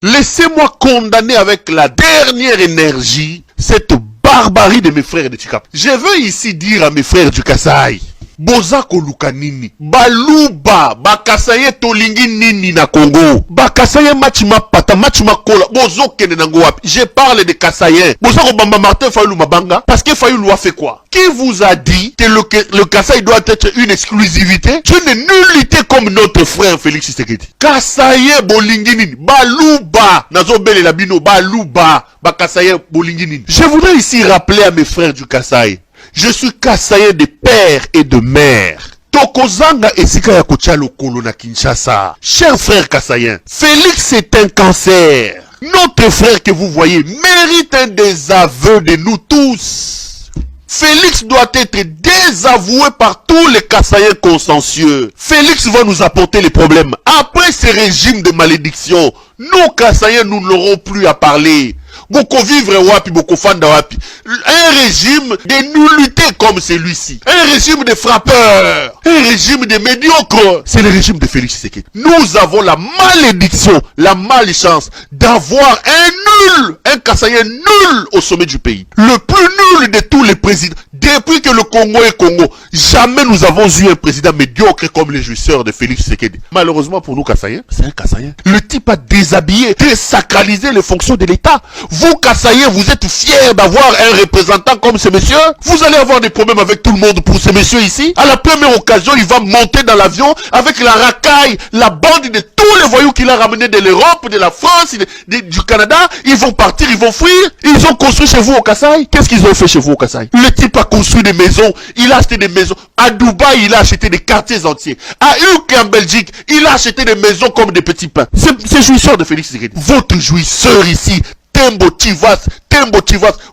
Laissez-moi condamner avec la dernière énergie cette barbarie de mes frères de Tshikapa. Je veux ici dire à mes frères du Kasaï, boza koluka nini baluba bakasaye tolingi nini na Congo bakasaye machima pata machima kola bozo kene nango wapi. Je parle de Kasayen. Boza ko bamba Martin Fayulu Mabanga parce que Fayulu a fait quoi? Qui vous a dit que le Kasaï doit être une exclusivité? Tu n'es nullité comme notre frère Félix Tshisekedi. Kasaye bolingi nini baluba nazo bele la bino baluba bakasaye bolingi nini. Je voudrais ici rappeler à mes frères du Kasaï, je suis Kasayen de père et de mère. Tokozanga esika ya kotia lokolo na Kinshasa. Cher frère Kasayen, Félix est un cancer. Notre frère que vous voyez mérite un désaveu de nous tous. Félix doit être désavoué par tous les Kasaïens consciencieux. Félix va nous apporter les problèmes. Après ce régime de malédiction, nous Kasaïens, nous n'aurons plus à parler. Beaucoup vivre wapi, beaucoup fanda wapi. Un régime de nullité comme celui-ci. Un régime de frappeurs. Un régime de médiocres. C'est le régime de Félix Tshisekedi. Nous avons la malédiction, la malchance d'avoir un nul, un Kasaïen nul au sommet du pays. Le plus nul de tous les présidents. Depuis que le Congo est Congo, jamais nous avons eu un président médiocre comme les jouisseurs de Félix Tshisekedi. Malheureusement pour nous Kasaïens, c'est un Kasaïen. Le type a déshabillé, désacralisé les fonctions de l'État. Vous Kasaïens, vous êtes fiers d'avoir un représentant comme ce monsieur? Vous allez avoir des problèmes avec tout le monde pour ce monsieur ici. À la première occasion, il va monter dans l'avion avec la racaille, la bande de tous les voyous qu'il a ramenés de l'Europe, de la France, du Canada. Ils vont partir, ils vont fuir. Ils ont construit chez vous au Kasaï. Qu'est-ce qu'ils ont fait chez vous au Kasaï? Le type a construit des maisons, il a acheté des maisons. À Dubaï, il a acheté des quartiers entiers. À UK en Belgique, il a acheté des maisons comme des petits pains. C'est jouisseur de Félix Tshisekedi. Votre jouisseur ici, Tembo Chivas,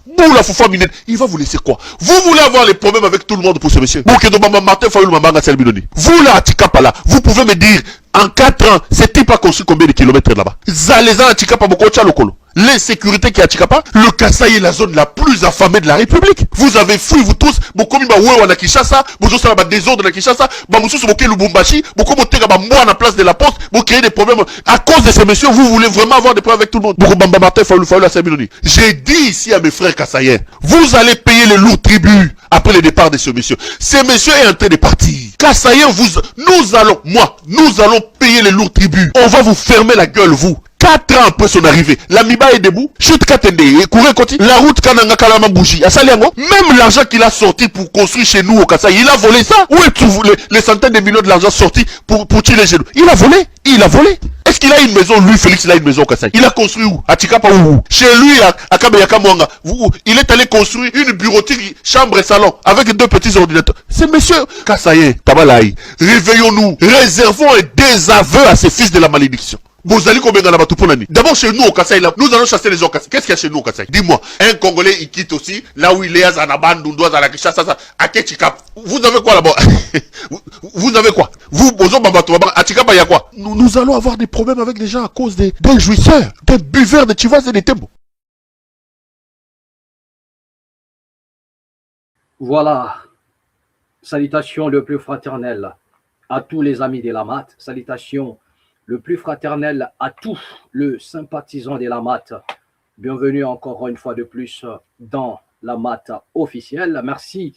Boula Foufa Minette, il va vous laisser quoi? Vous voulez avoir les problèmes avec tout le monde pour ce monsieur? Martin Fayulu Mabanga Selbidoni. Vous là, à Tshikapa là, vous pouvez me dire, en 4 ans, ce type a construit combien de kilomètres là-bas? Zalezan à Tshikapa, Bokocha Lokolo. L'insécurité qui est à Tshikapa, le Kasaï est la zone la plus affamée de la République. Vous avez fui, vous tous, Bokomi Bawewa na Kinshasa, Bozo la désordre na Kinshasa, Bamoussou Boké Lubumbashi, Bokomo Tega Bamboa à la place de la poste, vous créez des problèmes. À cause de ces messieurs, vous voulez vraiment avoir des problèmes avec tout le monde. Boko Bamba Martin Fayulu Selbidoni. J'ai dit ici à mes frères Kasaïens, vous allez payer le lourd tribut après le départ de ce monsieur. Ce monsieur est en train de partir. Kasaïens, nous allons payer le lourd tribut. On va vous fermer la gueule, vous. 4 ans après son arrivée, l'Amiba est debout, chute Katende, la route Kananga Kalama bougie, même l'argent qu'il a sorti pour construire chez nous au Kasaï, il a volé ça. Où est les centaines de millions de l'argent sortis pour tirer chez nous? Il a volé. Est-ce qu'il a une maison, lui, Félix, il a une maison au Kasaï? Il a construit où? À Tshikapa où? Chez lui, à Kabeyaka Mwanga. Il est allé construire une bureautique, chambre et salon, avec 2 petits ordinateurs. C'est monsieur Kasaïen, Tabalaï. Réveillons-nous, réservons un désaveu à ces fils de la malédiction. D'abord chez nous au Kasaï, nous allons chasser les gens au Kasaï. Qu'est-ce qu'il y a chez nous au Kasaï? Dis-moi, un Congolais il quitte aussi, là où il est à Zanabandou, à la Kinshasa, à Ketchikap. Vous avez quoi là-bas? Vous avez quoi? Vous, à Tshikapa, il y a quoi? Nous allons avoir des problèmes avec les gens à cause des jouisseurs, des buveurs de Chivas et des Tembo. Voilà. Salutations le plus fraternel à tous les amis de la MAT. Salutations le plus fraternel à tous les sympathisants de la MAT. Bienvenue encore une fois de plus dans la MAT officielle. Merci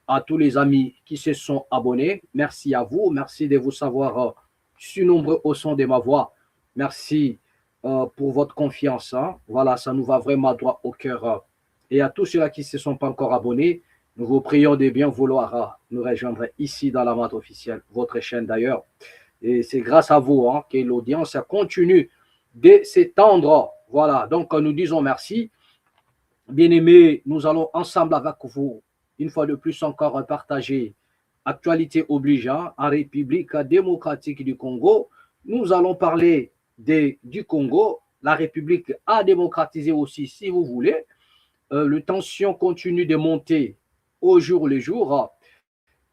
à tous les amis qui se sont abonnés. Merci à vous. Merci de vous savoir si nombreux au son de ma voix. Merci pour votre confiance. Voilà, ça nous va vraiment droit au cœur. Et à tous ceux-là qui ne se sont pas encore abonnés, nous vous prions de bien vouloir nous rejoindre ici dans la MAT officielle, votre chaîne d'ailleurs. Et c'est grâce à vous que l'audience continue de s'étendre. Voilà, donc nous disons merci. Bien-aimés, nous allons ensemble avec vous, une fois de plus encore, partager actualité obligeante en République démocratique du Congo. Nous allons parler du Congo. La République a démocratisé aussi, si vous voulez. Les tensions continuent de monter au jour le jour.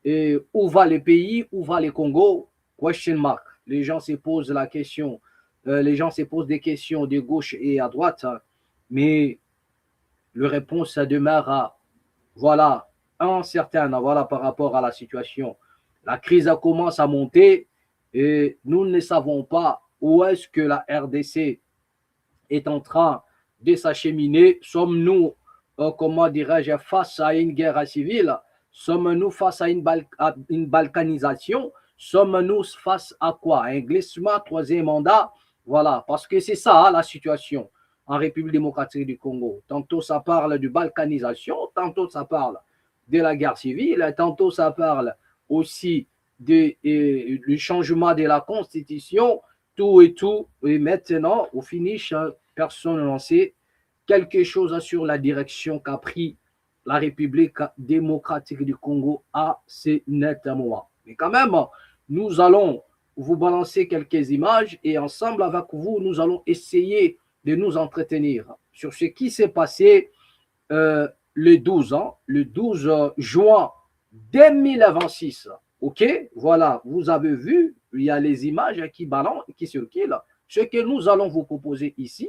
Et où va le pays? Où va le Congo? Question mark. Les gens se posent la question, les gens se posent des questions de gauche et à droite, mais le réponse demeure voilà, incertaine, voilà, par rapport à la situation. La crise commence à monter et nous ne savons pas où est-ce que la RDC est en train de s'acheminer. Sommes-nous, comment dirais-je, face à une guerre civile? Sommes-nous face à une balkanisation? Sommes-nous face à quoi? Un glissement, troisième mandat? Voilà, parce que c'est ça la situation en République démocratique du Congo. Tantôt ça parle de balkanisation, tantôt ça parle de la guerre civile, tantôt ça parle aussi du changement de la constitution, tout et tout. Et maintenant, au finish, personne n'en sait quelque chose sur la direction qu'a pris la République démocratique du Congo à ces nets mois. Mais quand même, nous allons vous balancer quelques images et ensemble avec vous, nous allons essayer de nous entretenir sur ce qui s'est passé le 12 juin 2026. OK? Voilà, vous avez vu, il y a les images qui balancent, qui circulent. Ce que nous allons vous proposer ici,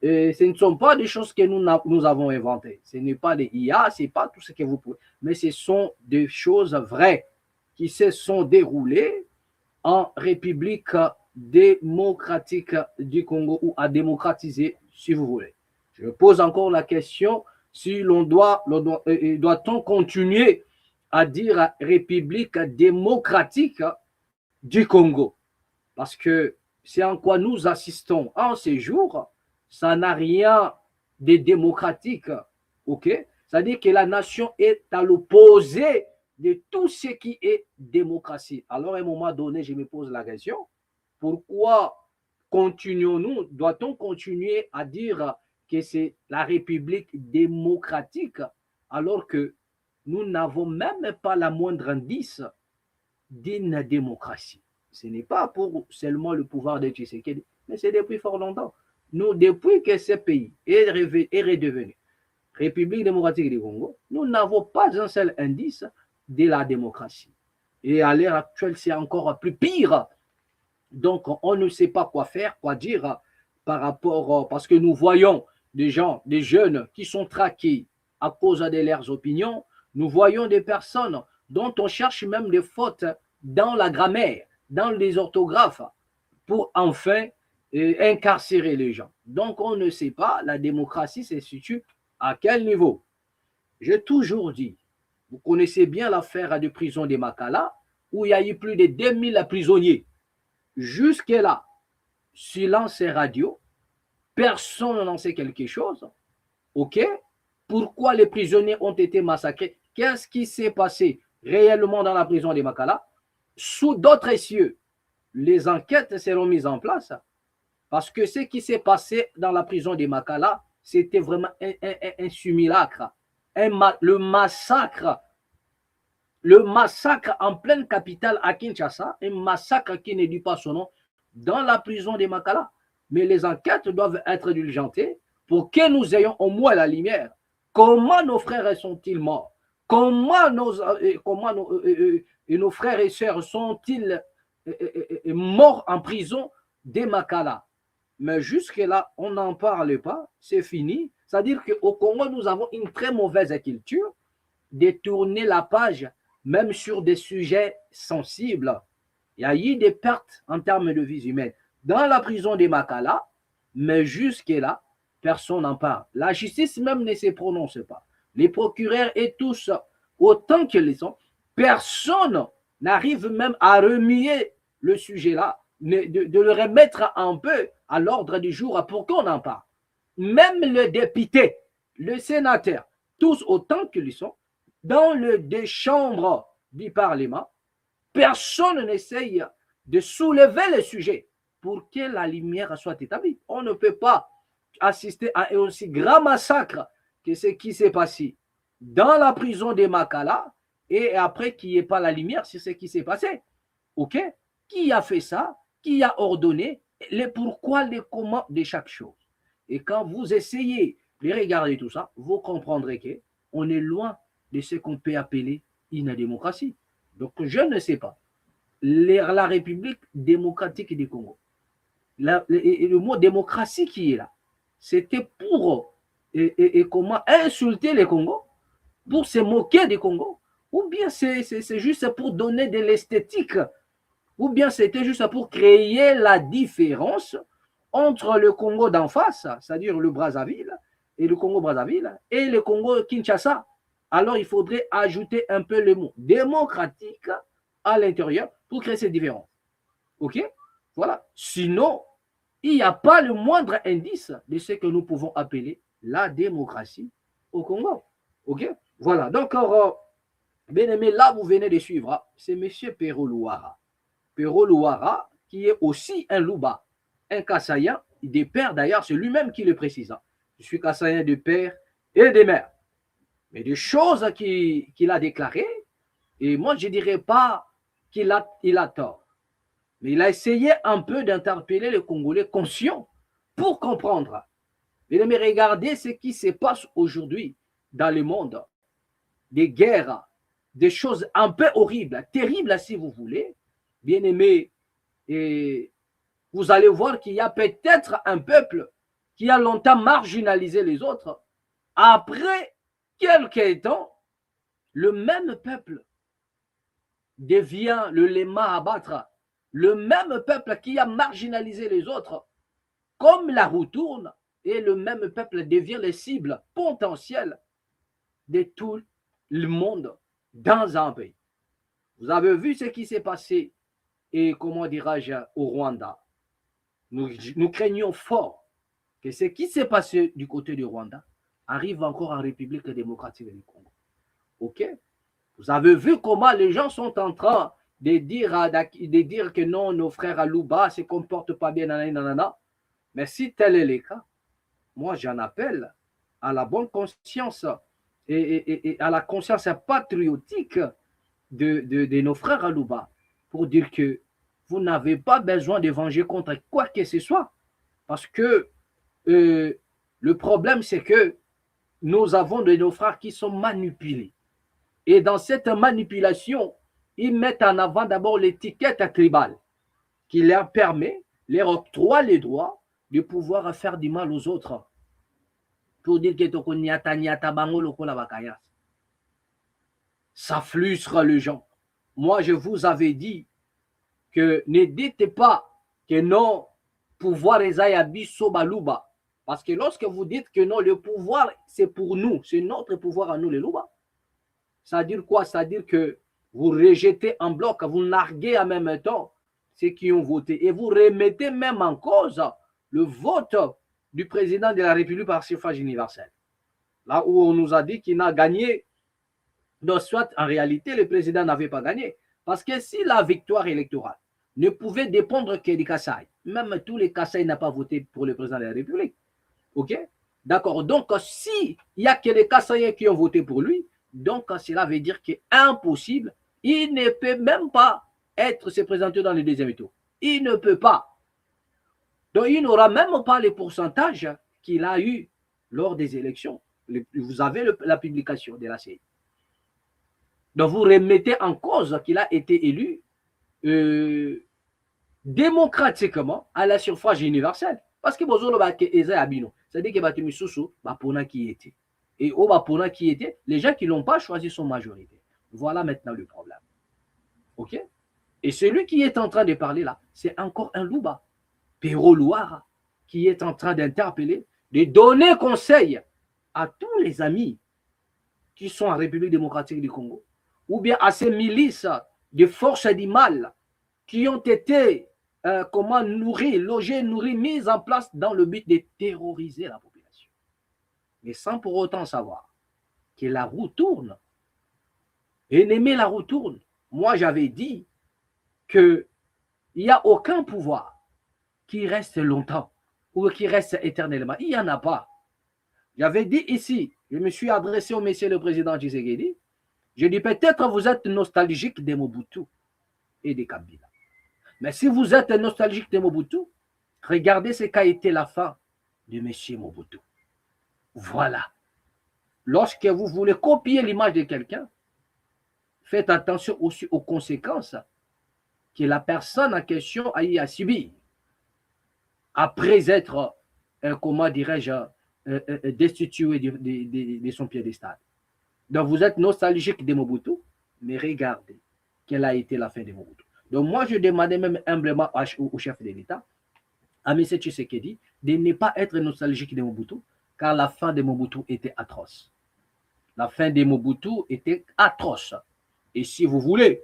ce ne sont pas des choses que nous avons inventées. Ce n'est pas des IA, ce n'est pas tout ce que vous pouvez, mais ce sont des choses vraies qui se sont déroulées en République démocratique du Congo ou à démocratiser, si vous voulez. Je pose encore la question si doit-on continuer à dire République démocratique du Congo? Parce que c'est en quoi nous assistons en ces jours, ça n'a rien de démocratique, ok? C'est-à-dire que la nation est à l'opposé de tout ce qui est démocratie. Alors, à un moment donné, je me pose la question, pourquoi continuons-nous, doit-on continuer à dire que c'est la République démocratique alors que nous n'avons même pas la moindre indice d'une démocratie? Ce n'est pas pour seulement le pouvoir de Tshisekedi, mais c'est depuis fort longtemps. Nous, depuis que ce pays est redevenu République démocratique du Congo, nous n'avons pas un seul indice de la démocratie. Et à l'heure actuelle, c'est encore plus pire. Donc, on ne sait pas quoi faire, quoi dire par rapport, parce que nous voyons des gens, des jeunes qui sont traqués à cause de leurs opinions. Nous voyons des personnes dont on cherche même des fautes dans la grammaire, dans les orthographes, pour enfin incarcérer les gens. Donc, on ne sait pas, la démocratie se situe à quel niveau. J'ai toujours dit, vous connaissez bien l'affaire de prison de Makala, où il y a eu plus de 2000 prisonniers. Jusque-là, silence et radio, personne n'en sait quelque chose. OK? Pourquoi les prisonniers ont été massacrés? Qu'est-ce qui s'est passé réellement dans la prison de Makala? Sous d'autres cieux, les enquêtes seront mises en place parce que ce qui s'est passé dans la prison de Makala, c'était vraiment un simulacre. Le massacre en pleine capitale à Kinshasa, un massacre qui ne dit pas son nom, dans la prison de Makala. Mais les enquêtes doivent être diligentées pour que nous ayons au moins la lumière. Comment nos frères sont-ils morts? Comment nos frères et sœurs sont-ils morts en prison de Makala? Mais jusque-là, on n'en parle pas, c'est fini. C'est-à-dire qu'au Congo, nous avons une très mauvaise culture de tourner la page, même sur des sujets sensibles. Il y a eu des pertes en termes de vies humaines dans la prison de Makala, mais jusque-là, personne n'en parle. La justice même ne se prononce pas. Les procureurs et tous, autant qu'ils sont, personne n'arrive même à remuer le sujet-là, de le remettre un peu à l'ordre du jour pour qu'on en parle. Même le député, le sénateur, tous autant qu'ils sont, dans les deux chambres du Parlement, personne n'essaye de soulever le sujet pour que la lumière soit établie. On ne peut pas assister à un aussi grand massacre que ce qui s'est passé dans la prison de Makala et après qu'il n'y ait pas la lumière sur ce qui s'est passé. OK? Qui a fait ça? Qui a ordonné? Les pourquoi, les comment de chaque chose. Et quand vous essayez de regarder tout ça, vous comprendrez qu'on est loin de ce qu'on peut appeler une démocratie. Donc, je ne sais pas. La République démocratique du Congo, le mot démocratie qui est là, c'était pour comment insulter les Congos, pour se moquer des Congos, ou bien c'est juste pour donner de l'esthétique, ou bien c'était juste pour créer la différence entre le Congo d'en face, c'est-à-dire le Brazzaville, et le Congo-Brazzaville, et le Congo-Kinshasa. Alors, il faudrait ajouter un peu le mot démocratique à l'intérieur pour créer cette différence. OK? Voilà. Sinon, il n'y a pas le moindre indice de ce que nous pouvons appeler la démocratie au Congo. OK? Voilà. Donc, bien aimé, là, vous venez de suivre, c'est M. Pero Luara. Pero Luara, qui est aussi un Luba, un Kassaïen, des pères d'ailleurs, c'est lui-même qui le précise. Je suis Kassaïen de père et de mère. Mais des choses qu'il a déclarées, et moi, je ne dirais pas qu'il a tort. Mais il a essayé un peu d'interpeller les Congolais conscients pour comprendre. Mais regardez ce qui se passe aujourd'hui dans le monde. Des guerres, des choses un peu horribles, terribles si vous voulez. Bien aimé, et vous allez voir qu'il y a peut-être un peuple qui a longtemps marginalisé les autres. Après quelques temps, le même peuple devient le léma à battre. Le même peuple qui a marginalisé les autres, comme la roue tourne, et le même peuple devient les cibles potentielles de tout le monde dans un pays. Vous avez vu ce qui s'est passé, et comment dirais-je, au Rwanda. Nous craignons fort que ce qui s'est passé du côté du Rwanda arrive encore en République démocratique du Congo. OK? Vous avez vu comment les gens sont en train de dire que non, nos frères à Luba ne se comportent pas bien, nanana. Mais si tel est le cas, moi j'en appelle à la bonne conscience et à la conscience patriotique de nos frères à Luba pour dire que vous n'avez pas besoin de venger contre quoi que ce soit. Parce que le problème, c'est que nous avons de nos frères qui sont manipulés. Et dans cette manipulation, ils mettent en avant d'abord l'étiquette tribale qui leur permet, leur octroie les droits de pouvoir faire du mal aux autres. Pour dire que ça frustre les gens. Moi, je vous avais dit que ne dites pas que non, pouvoir est Abisso Baluba. Parce que lorsque vous dites que non, le pouvoir, c'est pour nous, c'est notre pouvoir à nous, les Luba. Ça veut dire quoi? Ça veut dire que vous rejetez en bloc, vous narguez en même temps ceux qui ont voté et vous remettez même en cause le vote du président de la République par suffrage universel. Là où on nous a dit qu'il n'a gagné, donc soit en réalité le président n'avait pas gagné. Parce que si la victoire électorale ne pouvait dépendre que des Kassai, même tous les Kassai n'ont pas voté pour le président de la République. OK? D'accord. Donc, s'il n'y a que les Kassaïens qui ont voté pour lui, donc cela veut dire qu'il est impossible. Il ne peut même pas se présenter dans le deuxième tour. Il ne peut pas. Donc, il n'aura même pas les pourcentages qu'il a eu lors des élections. Vous avez la publication de la CI. Donc, vous remettez en cause qu'il a été élu démocratiquement à la suffrage universel. Parce que c'est-à-dire que Batimi Soussou, qui était. Et au Bapona qui était, les gens qui ne l'ont pas choisi sont majoritaires. Voilà maintenant le problème. OK? Et celui qui est en train de parler là, c'est encore un Luba, Pero Luara, qui est en train d'interpeller, de donner conseil à tous les amis qui sont en République démocratique du Congo, ou bien à ces milices de forces du mal qui ont été nourries, logées, nourries, mises en place dans le but de terroriser la population. Mais sans pour autant savoir que la roue tourne. Ennemi, la roue tourne. Moi, j'avais dit qu'il n'y a aucun pouvoir qui reste longtemps ou qui reste éternellement. Il n'y en a pas. J'avais dit ici, je me suis adressé au monsieur le président Tshisekedi, je dis peut-être vous êtes nostalgique de Mobutu et de Kabila. Mais si vous êtes nostalgique de Mobutu, regardez ce qu'a été la fin de monsieur Mobutu. Voilà. Lorsque vous voulez copier l'image de quelqu'un, faites attention aussi aux conséquences que la personne en question a eu à subir après être, comment dirais-je, destitué de son piédestal. Donc vous êtes nostalgique de Mobutu, mais regardez quelle a été la fin de Mobutu. Donc moi je demandais même humblement au chef de l'État à M. Tshisekedi de ne pas être nostalgique de Mobutu, car la fin de Mobutu était atroce. La fin de Mobutu était atroce. Et si vous voulez,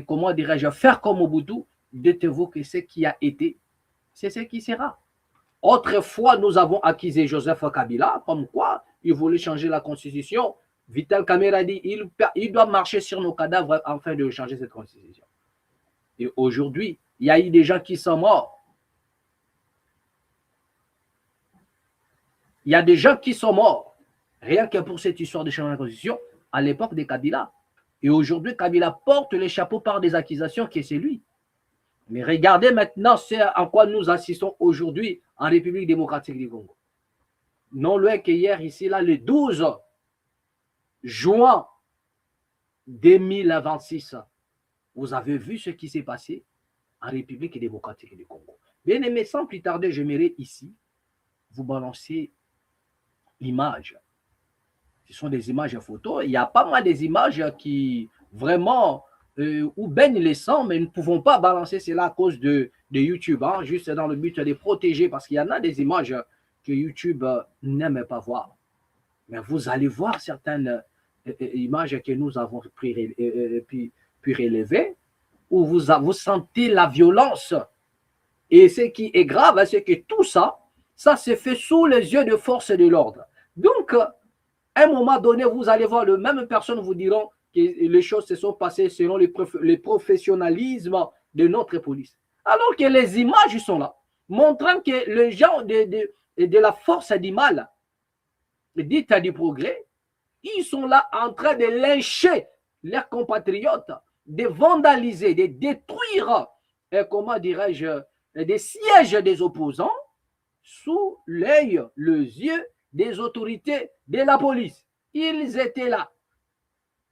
comment dirais-je, faire comme Mobutu, dites-vous que ce qui a été, c'est ce qui sera. Autrefois, nous avons accusé Joseph Kabila, comme quoi il voulait changer la constitution. Vital Kamerhe dit il doit marcher sur nos cadavres afin de changer cette constitution. Et aujourd'hui, il y a eu des gens qui sont morts. Il y a des gens qui sont morts, rien que pour cette histoire de changer la constitution, à l'époque de Kabila. Et aujourd'hui, Kabila porte le chapeau par des accusations que c'est lui. Mais regardez maintenant c'est en quoi nous assistons aujourd'hui en République démocratique du Congo. Non loin qu'hier, ici, là, le 12 juin 2026, vous avez vu ce qui s'est passé en République démocratique du Congo. Bien aimé, sans plus tarder, j'aimerais ici vous balancer l'image. Ce sont des images photos. Il y a pas mal des images qui vraiment où baignent les sangs, mais nous ne pouvons pas balancer cela à cause de YouTube, hein, juste dans le but de les protéger, parce qu'il y en a des images que YouTube n'aime pas voir. Mais vous allez voir certaines images que nous avons pu relever, où vous sentez la violence. Et ce qui est grave, c'est que tout ça, ça se fait sous les yeux de forces de l'ordre. Donc, à un moment donné, vous allez voir, les mêmes personnes vous diront que les choses se sont passées selon le professionnalisme de notre police. Alors que les images sont là, montrant que les gens de la force du mal, dite du progrès, ils sont là en train de lyncher leurs compatriotes, de vandaliser, de détruire, comment dirais-je, des sièges des opposants sous l'œil, les yeux des autorités de la police. Ils étaient là.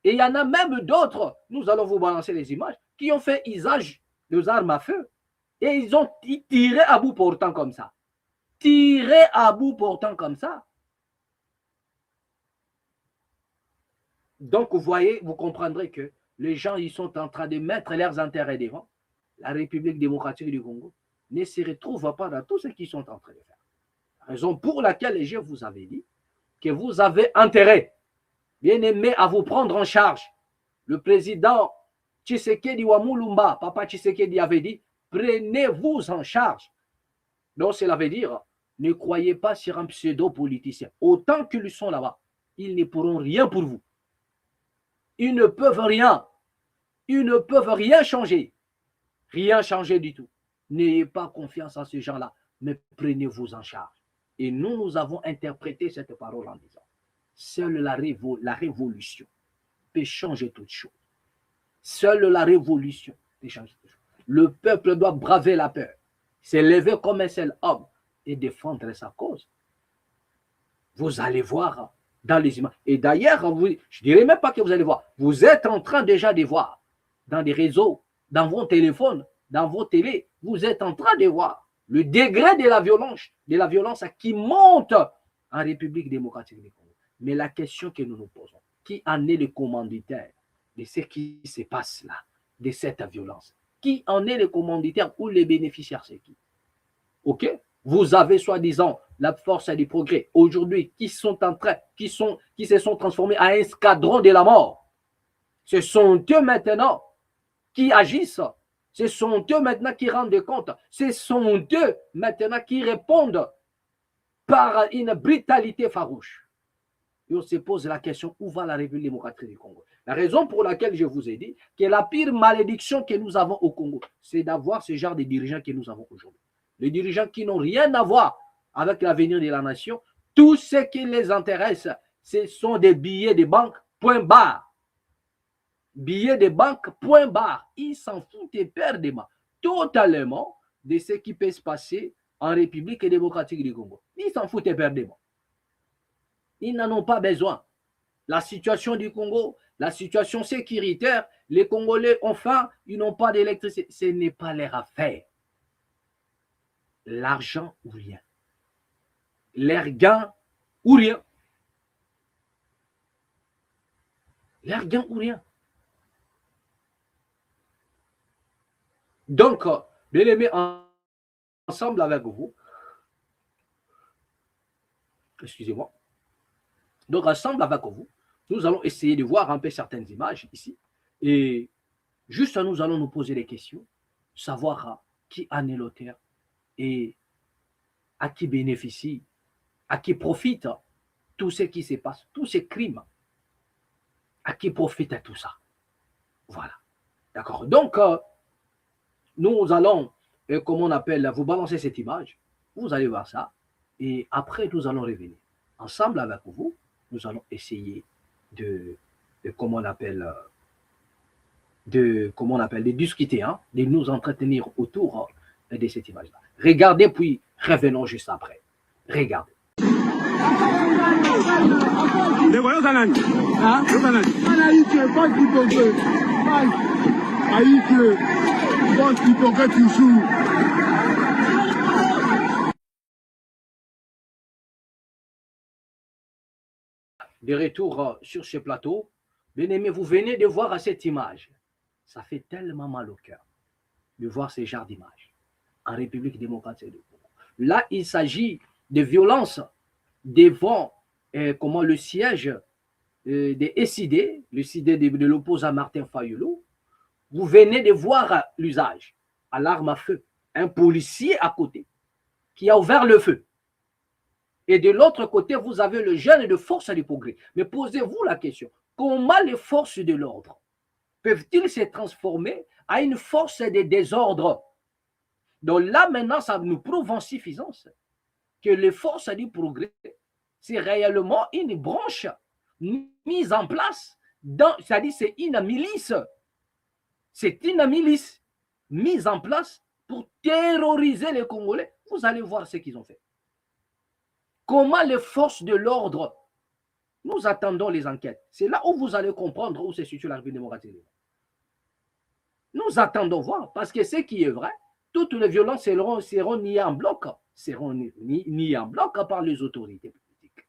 Et il y en a même d'autres, nous allons vous balancer les images, qui ont fait usage des armes à feu. Et ils ont tiré à bout portant comme ça. Tiré à bout portant comme ça. Donc, vous voyez, vous comprendrez que les gens, ils sont en train de mettre leurs intérêts devant. La République démocratique du Congo ne se retrouve pas dans tout ce qu'ils sont en train de faire. Raison pour laquelle je vous avais dit que vous avez intérêt, bien aimé, à vous prendre en charge. Le président Tshisekedi Wamulumba, papa Tshisekedi avait dit, prenez-vous en charge. Donc cela veut dire, ne croyez pas sur un pseudo-politicien. Autant qu'ils sont là-bas, ils ne pourront rien pour vous. Ils ne peuvent rien. Ils ne peuvent rien changer. Rien changer du tout. N'ayez pas confiance à ces gens-là, mais prenez-vous en charge. Et nous, nous avons interprété cette parole en disant, seule la révolution peut changer toutes choses. Seule la révolution peut changer toutes choses. Le peuple doit braver la peur, s'élever comme un seul homme et défendre sa cause. Vous allez voir dans les images. Et d'ailleurs, je ne dirais même pas que vous allez voir. Vous êtes en train déjà de voir dans des réseaux, dans vos téléphones, dans vos télés, vous êtes en train de voir le degré de la violence qui monte en République démocratique du Congo. Mais la question que nous nous posons, qui en est le commanditaire de ce qui se passe là, de cette violence? Qui en est le commanditaire ou les bénéficiaires, c'est qui? Ok? Vous avez soi-disant la force du progrès aujourd'hui qui se sont transformés en un escadron de la mort. Ce sont eux maintenant qui agissent. Ce sont eux maintenant qui rendent compte. Ce sont eux maintenant qui répondent par une brutalité farouche. Et on se pose la question, où va la République démocratique du Congo? La raison pour laquelle je vous ai dit que la pire malédiction que nous avons au Congo, c'est d'avoir ce genre de dirigeants que nous avons aujourd'hui. Les dirigeants qui n'ont rien à voir avec l'avenir de la nation. Tout ce qui les intéresse, ce sont des billets de banque, point barre. Billets de banque, point barre. Ils s'en foutent éperdument, totalement, de ce qui peut se passer en République démocratique du Congo. Ils s'en foutent éperdument. Ils n'en ont pas besoin. La situation du Congo, la situation sécuritaire, les Congolais ont faim, ils n'ont pas d'électricité. Ce n'est pas leur affaire. L'argent ou rien. Leur gain ou rien. Leur gain ou rien. Donc, bien aimé, ensemble avec vous, excusez-moi, donc ensemble avec vous, nous allons essayer de voir un peu certaines images ici. Et juste nous allons nous poser des questions, savoir qui en est l'auteur et à qui bénéficie, à qui profite tout ce qui se passe, tous ces crimes, à qui profite tout ça. Voilà. D'accord. Donc, nous allons, comment on appelle, vous balancer cette image, vous allez voir ça, et après, nous allons revenir. Ensemble avec vous, nous allons essayer de comment on appelle, de discuter, hein, de nous entretenir autour de cette image-là. Regardez, puis revenons juste après. Regardez. De retour sur ce plateau, bien aimé, vous venez de voir cette image. Ça fait tellement mal au cœur de voir ce genre d'image en République démocratique du Congo. Là, il s'agit de violence devant comment le siège des SID, le SID de l'opposant Martin Fayulu. Vous venez de voir l'usage à l'arme à feu. Un policier à côté qui a ouvert le feu. Et de l'autre côté, vous avez le jeune de force du progrès. Mais posez-vous la question, comment les forces de l'ordre peuvent-ils se transformer à une force de désordre? Donc là, maintenant, ça nous prouve en suffisance que les forces du progrès, c'est réellement une branche mise en place, c'est-à-dire c'est une milice. C'est une milice mise en place pour terroriser les Congolais. Vous allez voir ce qu'ils ont fait. Comment les forces de l'ordre, nous attendons les enquêtes. C'est là où vous allez comprendre où se situe la République démocratique. Nous attendons voir, parce que ce qui est vrai, toutes les violences seront niées en bloc, niées en bloc par les autorités politiques.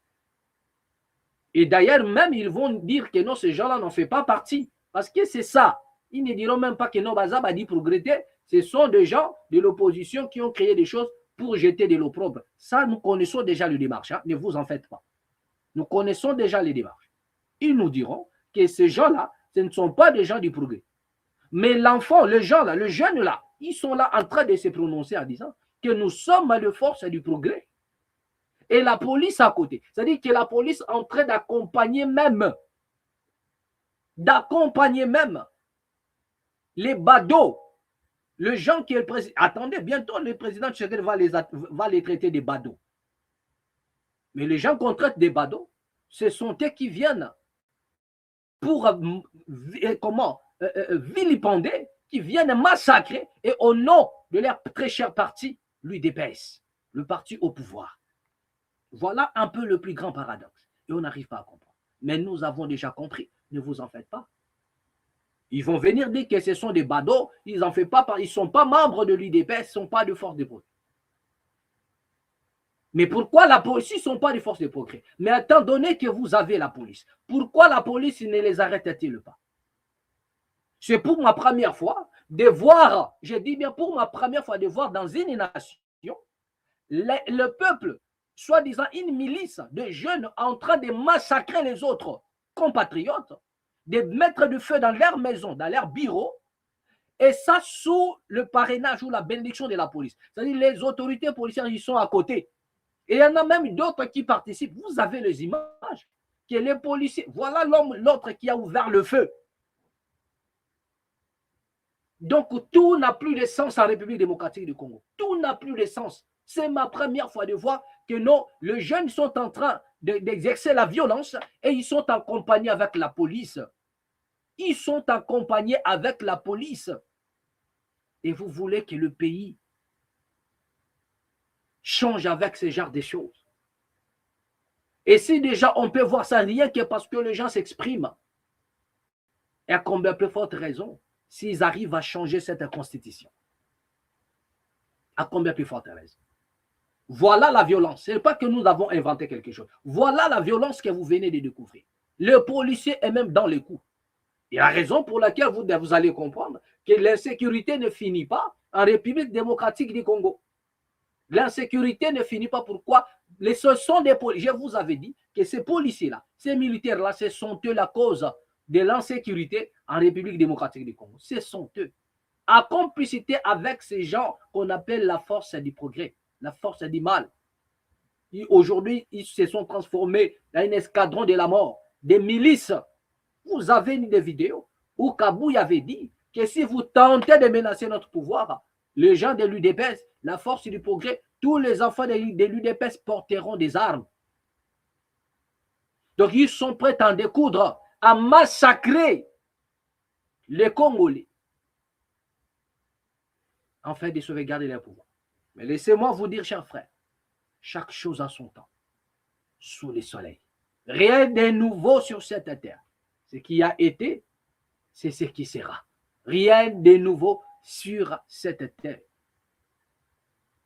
Et d'ailleurs, même ils vont dire que non, ces gens-là n'en font pas partie, parce que c'est ça. Ils ne diront même pas que non, Bazab a dit progresser. Ce sont des gens de l'opposition qui ont créé des choses pour jeter de l'opprobre. Ça, nous connaissons déjà les démarches, hein? Ne vous en faites pas. Nous connaissons déjà les démarches. Ils nous diront que ces gens-là, ce ne sont pas des gens du progrès. Mais l'enfant, les gens là, le jeune là, ils sont là en train de se prononcer en disant que nous sommes à la force du progrès. Et la police à côté. C'est-à-dire que la police est en train d'accompagner même les badauds. Le gens qui est le président. Attendez, bientôt le président Tshisekedi va les traiter des badauds. Mais les gens qu'on traite des badauds, ce sont eux qui viennent pour vilipender, qui viennent massacrer et au nom de leur très cher parti, l'UDPS, le parti au pouvoir. Voilà un peu le plus grand paradoxe. Et on n'arrive pas à comprendre. Mais nous avons déjà compris. Ne vous en faites pas. Ils vont venir dire que ce sont des badauds, ils ne sont pas membres de l'UDPS, ils ne sont pas de force de progrès. Mais pourquoi la police, ils ne sont pas de force de progrès? Mais étant donné que vous avez la police, pourquoi la police ne les arrête-t-il pas? C'est pour ma première fois de voir, je dis bien pour ma première fois de voir dans une nation, le peuple, soi-disant une milice de jeunes en train de massacrer les autres compatriotes, de mettre du feu dans leur maison, dans leur bureau, et ça sous le parrainage ou la bénédiction de la police. C'est-à-dire les autorités policières, ils sont à côté. Et il y en a même d'autres qui participent. Vous avez les images que les policiers, voilà l'autre qui a ouvert le feu. Donc tout n'a plus de sens en République démocratique du Congo. Tout n'a plus de sens. C'est ma première fois de voir que non, les jeunes sont en train d'exercer la violence et ils sont accompagnés avec la police. Ils sont accompagnés avec la police. Et vous voulez que le pays change avec ce genre de choses. Et si déjà on peut voir ça rien que parce que les gens s'expriment, et à combien plus forte raison s'ils arrivent à changer cette constitution. À combien plus forte raison. Voilà la violence. Ce n'est pas que nous avons inventé quelque chose. Voilà la violence que vous venez de découvrir. Le policier est même dans les coups. Et la raison pour laquelle vous allez comprendre que l'insécurité ne finit pas en République démocratique du Congo. L'insécurité ne finit pas. Pourquoi? Ce sont des policiers. Je vous avais dit que ces policiers-là, ces militaires-là, ce sont eux la cause de l'insécurité en République démocratique du Congo. Ce sont eux. En complicité avec ces gens qu'on appelle la force du progrès, la force du mal. Aujourd'hui, ils se sont transformés en un escadron de la mort, des milices. Vous avez des vidéos où Kabouy avait dit que si vous tentez de menacer notre pouvoir, les gens de l'UDPS, la force du progrès, tous les enfants de l'UDPS porteront des armes. Donc, ils sont prêts à en découdre, à massacrer les Congolais, afin de sauvegarder leur pouvoir. Mais laissez-moi vous dire, chers frères, chaque chose a son temps, sous le soleil. Rien de nouveau sur cette terre. Ce qui a été, c'est ce qui sera. Rien de nouveau sur cette terre.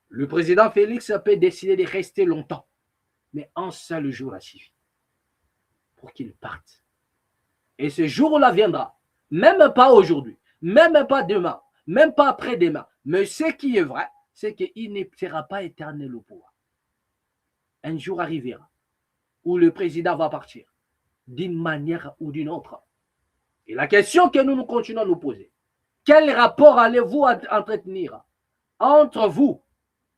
Le président Félix peut décider de rester longtemps, mais un seul jour a suffi pour qu'il parte. Et ce jour-là viendra, même pas aujourd'hui, même pas demain, même pas après-demain. Mais ce qui est vrai, c'est qu'il ne sera pas éternel au pouvoir. Un jour arrivera où le président va partir, d'une manière ou d'une autre. Et la question que nous continuons à nous poser, quel rapport allez-vous entretenir entre vous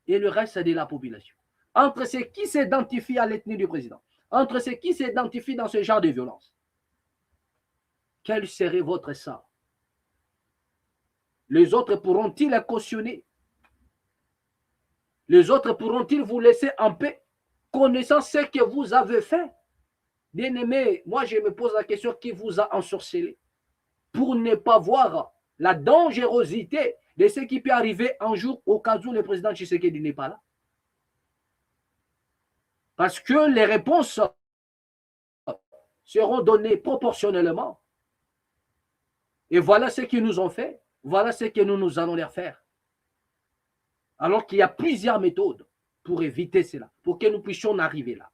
et le reste de la population? Entre ceux qui s'identifient à l'ethnie du président, entre ceux qui s'identifient dans ce genre de violence. Quel serait votre sort? Les autres pourront-ils cautionner? Les autres pourront-ils vous laisser en paix, connaissant ce que vous avez fait? Bien-aimé, moi je me pose la question, qui vous a ensorcelé pour ne pas voir la dangerosité de ce qui peut arriver un jour au cas où le président Tshisekedi n'est pas là? Parce que les réponses seront données proportionnellement. Et voilà ce qu'ils nous ont fait. Voilà ce que nous allons leur faire. Alors qu'il y a plusieurs méthodes pour éviter cela, pour que nous puissions en arriver là.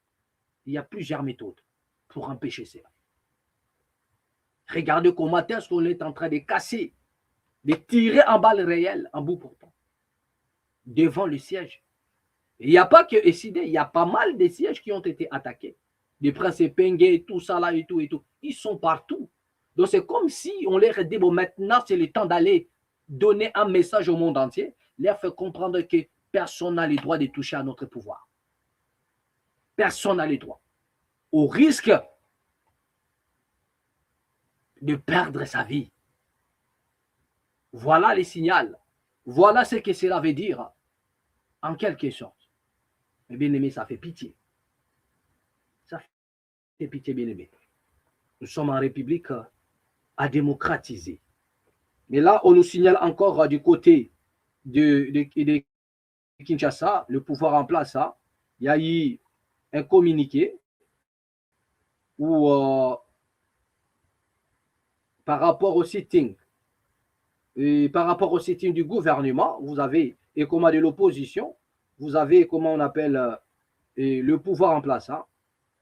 Il y a plusieurs méthodes pour empêcher cela. Regardez comment est-ce qu'on est en train de casser, de tirer en balles réelles, en bout portant, devant le siège. Il n'y a pas que SID, il y a pas mal de sièges qui ont été attaqués. Des princes Pengue, tout ça là et tout et tout. Ils sont partout. Donc c'est comme si on leur dit, bon maintenant c'est le temps d'aller donner un message au monde entier, leur faire comprendre que personne n'a le droit de toucher à notre pouvoir. Personne n'a le droit. Au risque de perdre sa vie. Voilà les signaux. Voilà ce que cela veut dire, en quelque sorte. Mais bien aimé, ça fait pitié. Ça fait pitié, bien aimé. Nous sommes en République à démocratiser. Mais là, on nous signale encore du côté de Kinshasa, le pouvoir en place, il y a eu un communiqué où, par rapport au sitting, et par rapport au sitting du gouvernement, vous avez, et comment de l'opposition, vous avez, comment on appelle, le pouvoir en place.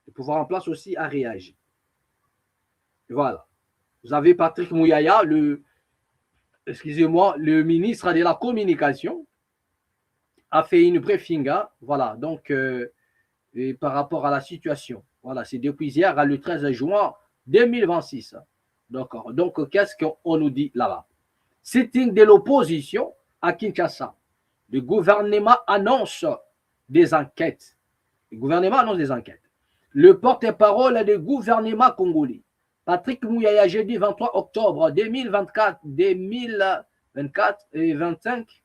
Le pouvoir en place aussi a réagi. Voilà. Vous avez Patrick Mouyaya, excusez-moi, le ministre de la Communication, a fait une briefing. Voilà, donc, et par rapport à la situation. Voilà, c'est depuis hier, le 13 juin 2026. D'accord. Donc, qu'est-ce qu'on nous dit là-bas? Sitting de l'opposition à Kinshasa. Le gouvernement annonce des enquêtes. Le gouvernement annonce des enquêtes. Le porte-parole du gouvernement congolais, Patrick Mouyaya, jeudi 23 octobre 2024 et 25,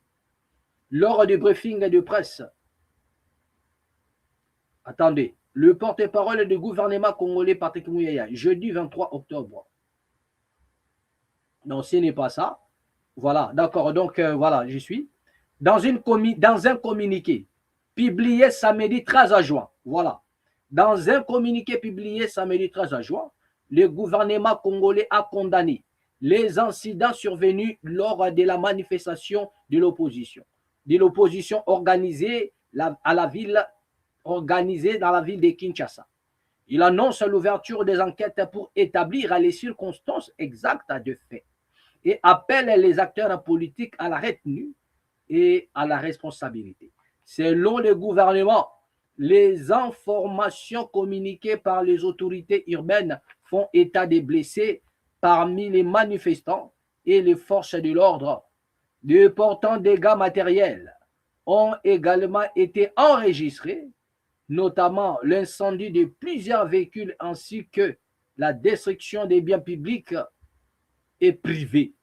lors du briefing de presse. Attendez, le porte-parole du gouvernement congolais, Patrick Mouyaya, jeudi 23 octobre. Non, ce n'est pas ça. Voilà, d'accord, donc voilà, j'y suis. Dans un communiqué publié samedi 13 juin, voilà. Dans un communiqué publié samedi 13 juin, le gouvernement congolais a condamné les incidents survenus lors de la manifestation de l'opposition organisée dans la ville de Kinshasa. Il annonce l'ouverture des enquêtes pour établir les circonstances exactes de fait et appelle les acteurs politiques à la retenue et à la responsabilité. Selon le gouvernement, les informations communiquées par les autorités urbaines font état des blessés parmi les manifestants et les forces de l'ordre. D'importants dégâts matériels ont également été enregistrés, notamment l'incendie de plusieurs véhicules ainsi que la destruction des biens publics et privés.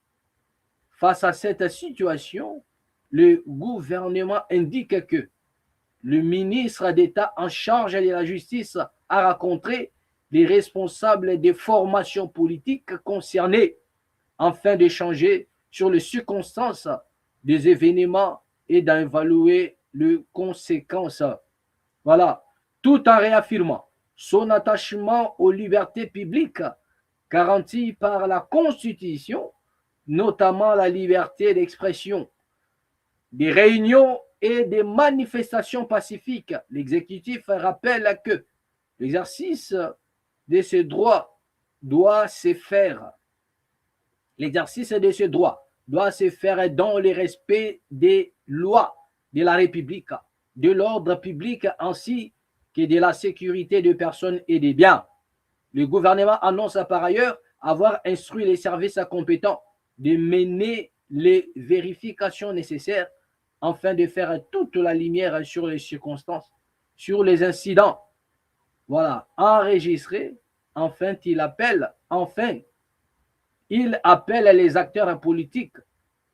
Face à cette situation, le gouvernement indique que le ministre d'État en charge de la justice a rencontré les responsables des formations politiques concernées afin d'échanger sur les circonstances des événements et d'évaluer les conséquences. Voilà, tout en réaffirmant son attachement aux libertés publiques garanties par la Constitution, notamment la liberté d'expression, des réunions et des manifestations pacifiques. L'exécutif rappelle que l'exercice de ce droit doit se faire. L'exercice de ce droit doit se faire dans le respect des lois de la République, de l'ordre public ainsi que de la sécurité des personnes et des biens. Le gouvernement annonce par ailleurs avoir instruit les services compétents de mener les vérifications nécessaires afin de faire toute la lumière sur les circonstances, sur les incidents. Voilà, enregistrés. Enfin, il appelle les acteurs politiques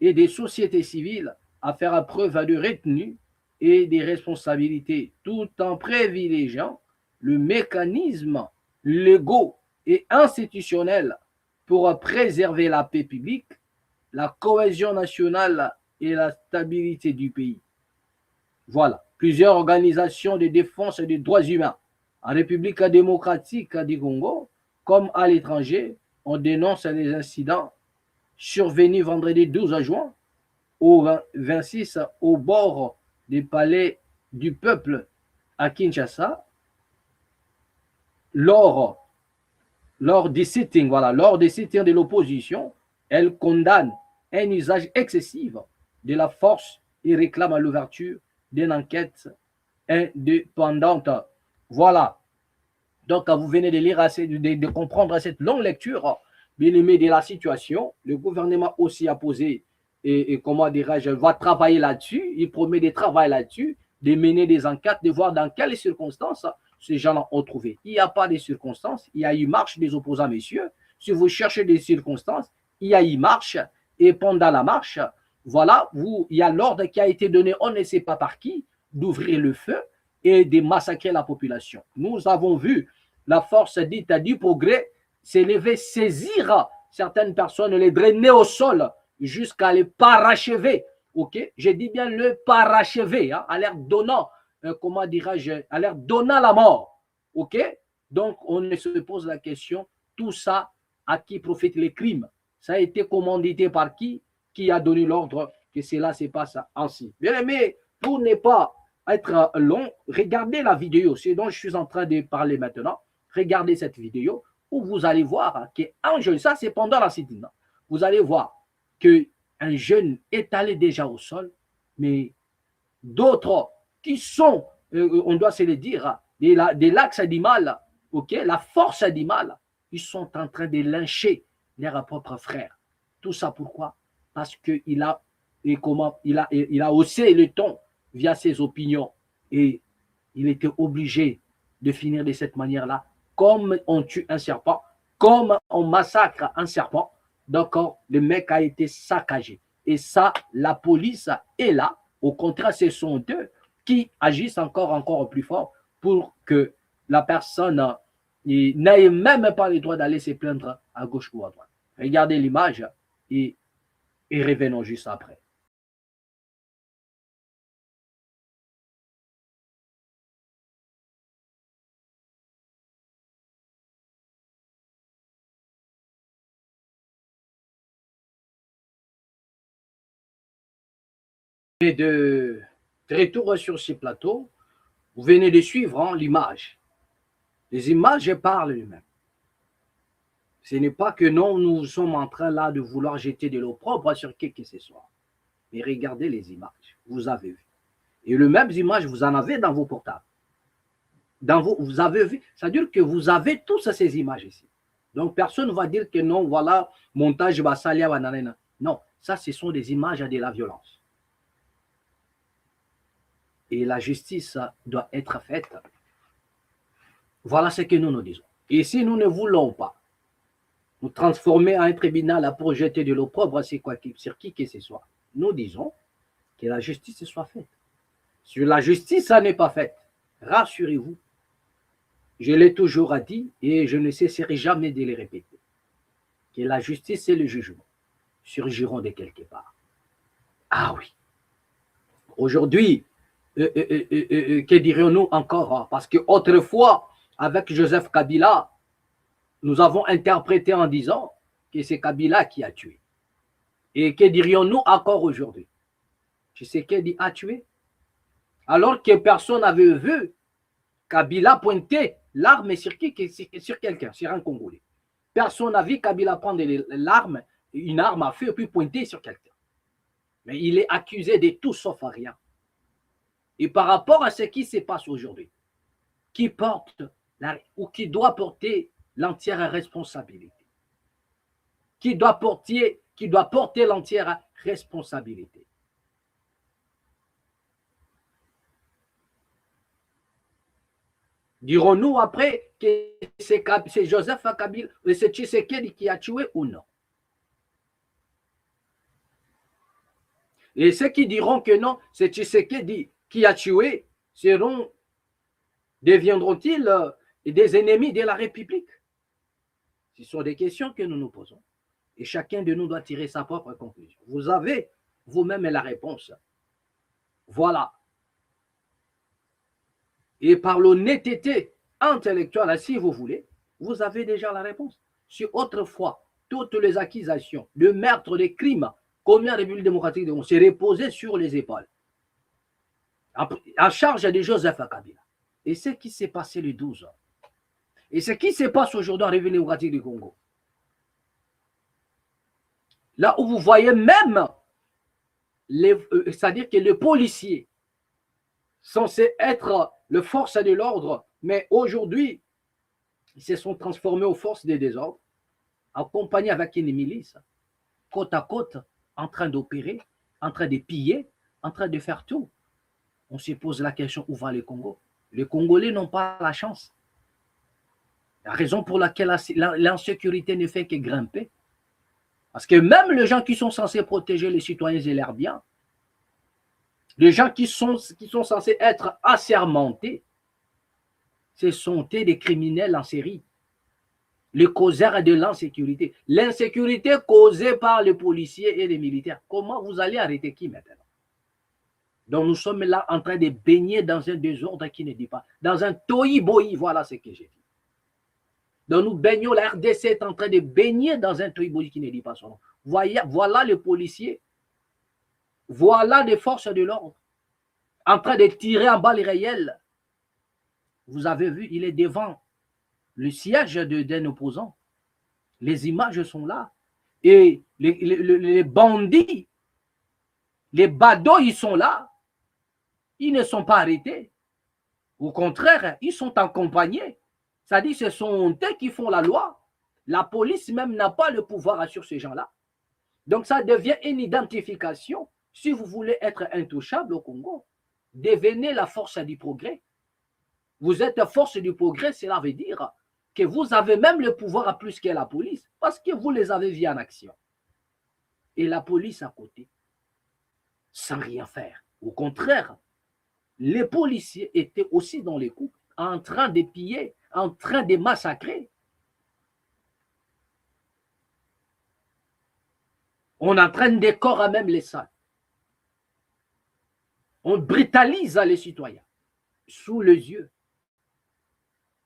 et des sociétés civiles à faire preuve de retenue et des responsabilités, tout en privilégiant le mécanisme légaux et institutionnel pour préserver la paix publique, la cohésion nationale et la stabilité du pays. Voilà, plusieurs organisations de défense des droits humains en République démocratique du Congo comme à l'étranger, on dénonce les incidents survenus vendredi 12 juin au 26 au bord du palais du peuple à Kinshasa lors des sittings, de l'opposition. Elle condamne un usage excessif de la force et réclame l'ouverture d'une enquête indépendante. Voilà. Donc, vous venez de lire, de comprendre cette longue lecture, bien aimé, de la situation. Le gouvernement aussi a posé, comment dirais-je, va travailler là-dessus. Il promet de travailler là-dessus, de mener des enquêtes, de voir dans quelles circonstances ces gens-là ont trouvé. Il n'y a pas de circonstances. Il y a eu marche des opposants, messieurs. Si vous cherchez des circonstances, il y a eu marche. Et pendant la marche, voilà, il y a l'ordre qui a été donné, on ne sait pas par qui, d'ouvrir le feu et de massacrer la population. Nous avons vu la force dite du progrès s'élever, saisir certaines personnes, les drainer au sol jusqu'à les parachever. Ok, je dis bien le parachever, hein, à l'air donnant, comment dirais-je, à l'air donnant la mort. Ok, donc on se pose la question, tout ça, à qui profitent les crimes? Ça a été commandité par qui a donné l'ordre que cela se passe ainsi? Bien aimé, pour ne pas être long, regardez la vidéo, c'est dont je suis en train de parler maintenant. Regardez cette vidéo où vous allez voir qu'un jeune, ça c'est pendant la sit-in, vous allez voir qu'un jeune est allé déjà au sol, mais d'autres qui sont, on doit se le dire, de l'axe du mal, okay, la force du mal, ils sont en train de lyncher leurs propres frères. Tout ça pourquoi? Parce qu'il a, il a haussé le ton via ses opinions et il était obligé de finir de cette manière-là. Comme on tue un serpent, comme on massacre un serpent, donc le mec a été saccagé. Et ça, la police est là. Au contraire, ce sont eux qui agissent encore plus fort pour que la personne n'ait même pas le droit d'aller se plaindre à gauche ou à droite. Regardez l'image et revenons juste après. Et de retour sur ce plateau, vous venez de suivre l'image. Les images parlent elles-mêmes. Ce n'est pas que non, nous sommes en train là de vouloir jeter de l'eau propre sur qui que ce soit. Mais regardez les images, vous avez vu. Et les mêmes images, vous en avez dans vos portables. Vous avez vu, c'est-à-dire que vous avez tous ces images ici. Donc, personne ne va dire que non, voilà, montage, basalia, banana. Non, ça, ce sont des images de la violence. Et la justice doit être faite. Voilà ce que nous nous disons. Et si nous ne voulons pas nous transformer en un tribunal pour jeter de l'opprobre sur qui que ce soit, nous disons que la justice soit faite. Si la justice n'est pas faite, rassurez-vous, je l'ai toujours dit et je ne cesserai jamais de le répéter, que la justice et le jugement surgiront de quelque part. Ah oui. Aujourd'hui, que dirions-nous encore? Parce qu'autrefois, avec Joseph Kabila, nous avons interprété en disant que c'est Kabila qui a tué. Et que dirions-nous encore aujourd'hui? Tshisekedi a tué. Alors que personne n'avait vu Kabila pointer l'arme sur quelqu'un, sur un Congolais. Personne n'a vu Kabila prendre l'arme, une arme à feu, et puis pointer sur quelqu'un. Mais il est accusé de tout sauf à rien. Et par rapport à ce qui se passe aujourd'hui, qui porte ou qui doit porter l'entière responsabilité? Qui doit porter l'entière responsabilité? Dirons-nous après que c'est Joseph Kabila, c'est Tshisekedi qui a tué ou non? Et ceux qui diront que non, c'est Tshisekedi qui a tué, deviendront-ils des ennemis de la République? Ce sont des questions que nous nous posons. Et chacun de nous doit tirer sa propre conclusion. Vous avez vous-même la réponse. Voilà. Et par l'honnêteté intellectuelle, si vous voulez, vous avez déjà la réponse. Si autrefois, toutes les accusations de meurtre, de crimes commis en République démocratique du Congo s'est reposé sur les épaules, en charge de Joseph Kabila. Et ce qui s'est passé le 12 ans, et ce qui se passe aujourd'hui en République démocratique du Congo, là où vous voyez même, c'est-à-dire que les policiers censés être les forces de l'ordre, mais aujourd'hui, ils se sont transformés aux forces des désordres, accompagnés avec une milice, côte à côte, en train d'opérer, en train de piller, en train de faire tout. On se pose la question, où va le Congo? Les Congolais n'ont pas la chance. La raison pour laquelle l'insécurité ne fait que grimper. Parce que même les gens qui sont censés protéger les citoyens et leurs biens, les gens qui sont censés être assermentés, ce sont des criminels en série, les causeurs de l'insécurité. L'insécurité causée par les policiers et les militaires. Comment vous allez arrêter qui maintenant? Donc nous sommes là en train de baigner dans un désordre qui ne dit pas, dans un tohu-bohu, voilà ce que j'ai dit. Donc nous baignons, la RDC est en train de baigner dans un tohu-bohu qui ne dit pas son nom. Voilà les policiers, voilà les forces de l'ordre, en train de tirer en balles réelles. Vous avez vu, il est devant le siège d'un opposant. Les images sont là. Et les bandits, les badauds, ils sont là. Ils ne sont pas arrêtés. Au contraire, ils sont accompagnés. C'est-à-dire ce sont eux qui font la loi. La police même n'a pas le pouvoir sur ces gens-là. Donc ça devient une identification. Si vous voulez être intouchable au Congo, devenez la force du progrès. Vous êtes force du progrès, cela veut dire que vous avez même le pouvoir à plus que la police, parce que vous les avez vus en action. Et la police à côté, sans rien faire. Au contraire, les policiers étaient aussi dans les coups, en train de piller, en train de massacrer. On entraîne des corps à même les salles. On brutalise les citoyens sous les yeux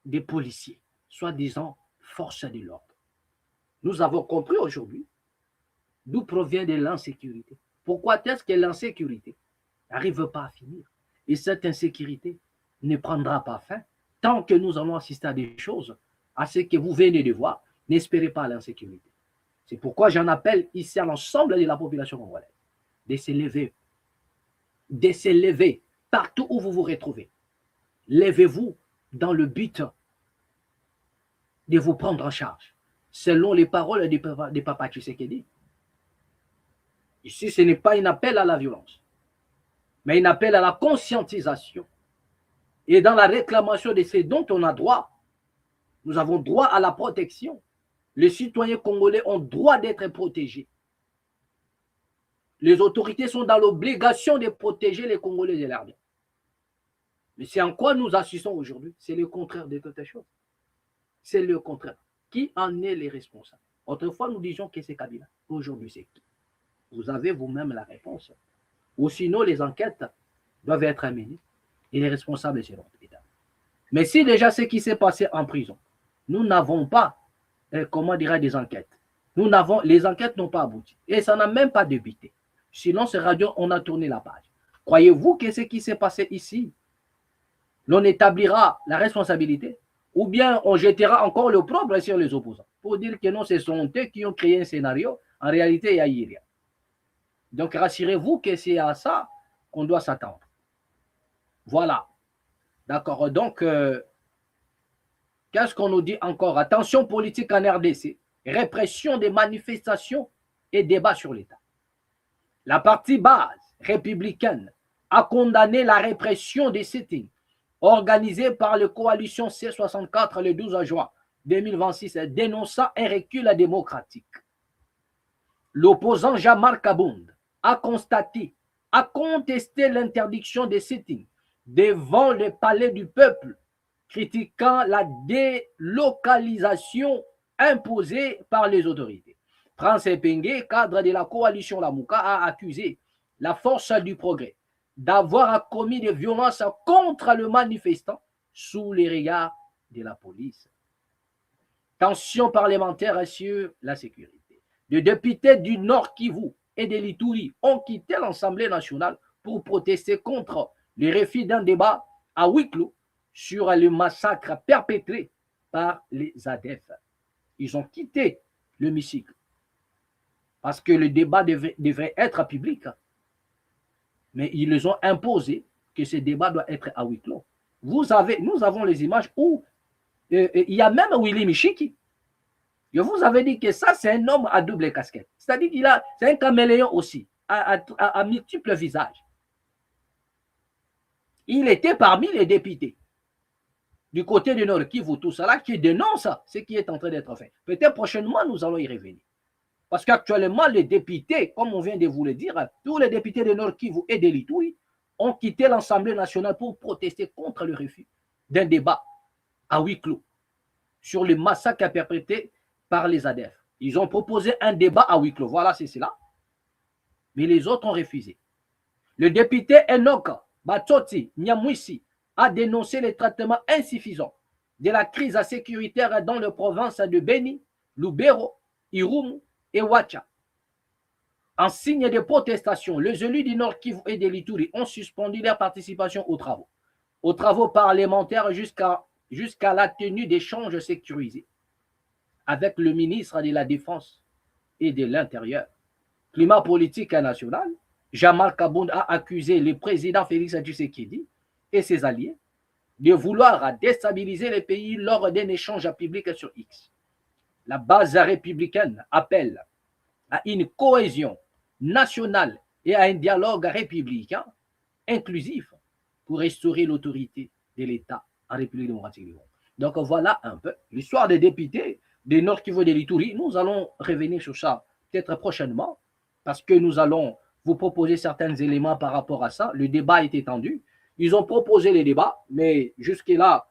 des policiers, soi-disant force de l'ordre. Nous avons compris aujourd'hui d'où provient de l'insécurité. Pourquoi est-ce que l'insécurité n'arrive pas à finir? Et cette insécurité ne prendra pas fin tant que nous allons assister à des choses, à ce que vous venez de voir. N'espérez pas l'insécurité. C'est pourquoi j'en appelle ici à l'ensemble de la population congolaise de se lever partout où vous vous retrouvez. Lèvez-vous dans le but de vous prendre en charge, selon les paroles de Papa Tshisekedi. Ici, ce n'est pas un appel à la violence, mais un appel à la conscientisation. Et dans la réclamation de ce dont on a droit, nous avons droit à la protection. Les citoyens congolais ont droit d'être protégés. Les autorités sont dans l'obligation de protéger les Congolais et leurs biens. Mais c'est en quoi nous assistons aujourd'hui? C'est le contraire de toute chose. C'est le contraire. Qui en est les responsables? Autrefois, nous disions que c'est Kabila. Aujourd'hui, c'est qui? Vous avez vous-même la réponse. Ou sinon, les enquêtes doivent être menées et les responsables seront l'État. Mais si déjà ce qui s'est passé en prison, nous n'avons pas, comment dirais-je, des enquêtes. Les enquêtes n'ont pas abouti. Et ça n'a même pas débuté. Sinon, ce radio, on a tourné la page. Croyez-vous que ce qui s'est passé ici, l'on établira la responsabilité ou bien on jettera encore l'opprobre sur les opposants pour dire que non, ce sont eux qui ont créé un scénario. En réalité, il n'y a rien. Donc, rassurez-vous que c'est à ça qu'on doit s'attendre. Voilà. D'accord. Donc, qu'est-ce qu'on nous dit encore? Attention politique en RDC, répression des manifestations et débat sur l'État. La partie base républicaine a condamné la répression des sit-ins organisée par la coalition C64 le 12 juin 2026, dénonçant un recul démocratique. L'opposant Jean-Marc Abound a contesté l'interdiction des sit-ins devant le palais du peuple, critiquant la délocalisation imposée par les autorités. France Epengue, cadre de la coalition Lamouka, a accusé la force du progrès d'avoir commis des violences contre le manifestant sous les regards de la police. Tension parlementaire sur la sécurité. Les députés du Nord Kivu et de l'Ituri ont quitté l'Assemblée nationale pour protester contre le refus d'un débat à huis clos sur le massacre perpétré par les ADF. Ils ont quitté l'hémicycle parce que le débat devrait être public. Mais ils les ont imposé que ce débat doit être à huis clos. Nous avons les images où il y a même Willy Michiki. Je vous avais dit que ça, c'est un homme à double casquette. C'est-à-dire c'est un caméléon aussi, à multiples visages. Il était parmi les députés du côté de Nord Kivu, tout cela, qui dénonce ce qui est en train d'être fait. Peut-être prochainement, nous allons y revenir. Parce qu'actuellement, les députés, comme on vient de vous le dire, tous les députés de Nord Kivu et de l'Ituri ont quitté l'Assemblée nationale pour protester contre le refus d'un débat à huis clos sur le massacre perpétré par les ADF. Ils ont proposé un débat à huis clos. Voilà, c'est cela. Mais les autres ont refusé. Le député Enoch Batsoti Nyamwisi a dénoncé les traitements insuffisants de la crise sécuritaire dans les provinces de Beni, Lubero, Irumu et Wacha. En signe de protestation, les élus du Nord Kivu et de l'Ituri ont suspendu leur participation aux travaux parlementaires jusqu'à la tenue d'échanges sécurisés avec le ministre de la Défense et de l'Intérieur. Climat politique national, Jean-Marc Abound a accusé le président Félix Tshisekedi et ses alliés de vouloir déstabiliser le pays lors d'un échange public sur X. La base républicaine appelle à une cohésion nationale et à un dialogue républicain inclusif pour restaurer l'autorité de l'État en République démocratique du Congo. Donc voilà un peu l'histoire des députés de Nord Kivu et de l'Ituri. Nous allons revenir sur ça peut-être prochainement parce que nous allons vous proposer certains éléments par rapport à ça. Le débat est étendu. Ils ont proposé les débats, mais jusque-là,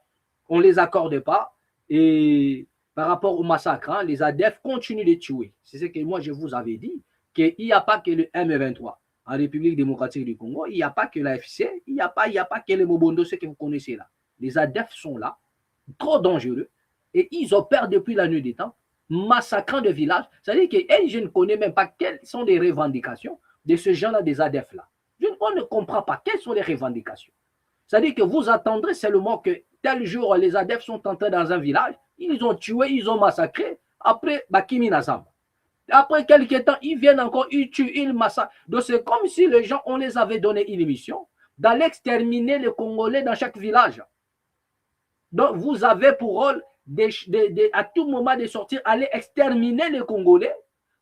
on ne les accorde pas. Et par rapport au massacre, les ADF continuent de tuer. C'est ce que moi je vous avais dit, qu'il n'y a pas que le M23 en République démocratique du Congo, il n'y a pas que la FC, il n'y a pas que les Mobondo, ce que vous connaissez là. Les ADF sont là, trop dangereux, et ils opèrent depuis la nuit des temps, massacrant des villages. C'est-à-dire que je ne connais même pas quelles sont les revendications de ce genre-là, des ADF là. On ne comprend pas quelles sont les revendications. C'est-à-dire que vous attendrez seulement que tel jour, les ADF sont entrés dans un village, ils ont tué, ils ont massacré, après, Bakimi Nazamba. Après quelques temps, ils viennent encore, ils tuent, ils massacrent. Donc c'est comme si les gens, on les avait donné une mission d'aller exterminer les Congolais dans chaque village. Donc, vous avez pour rôle à tout moment de sortir, aller exterminer les Congolais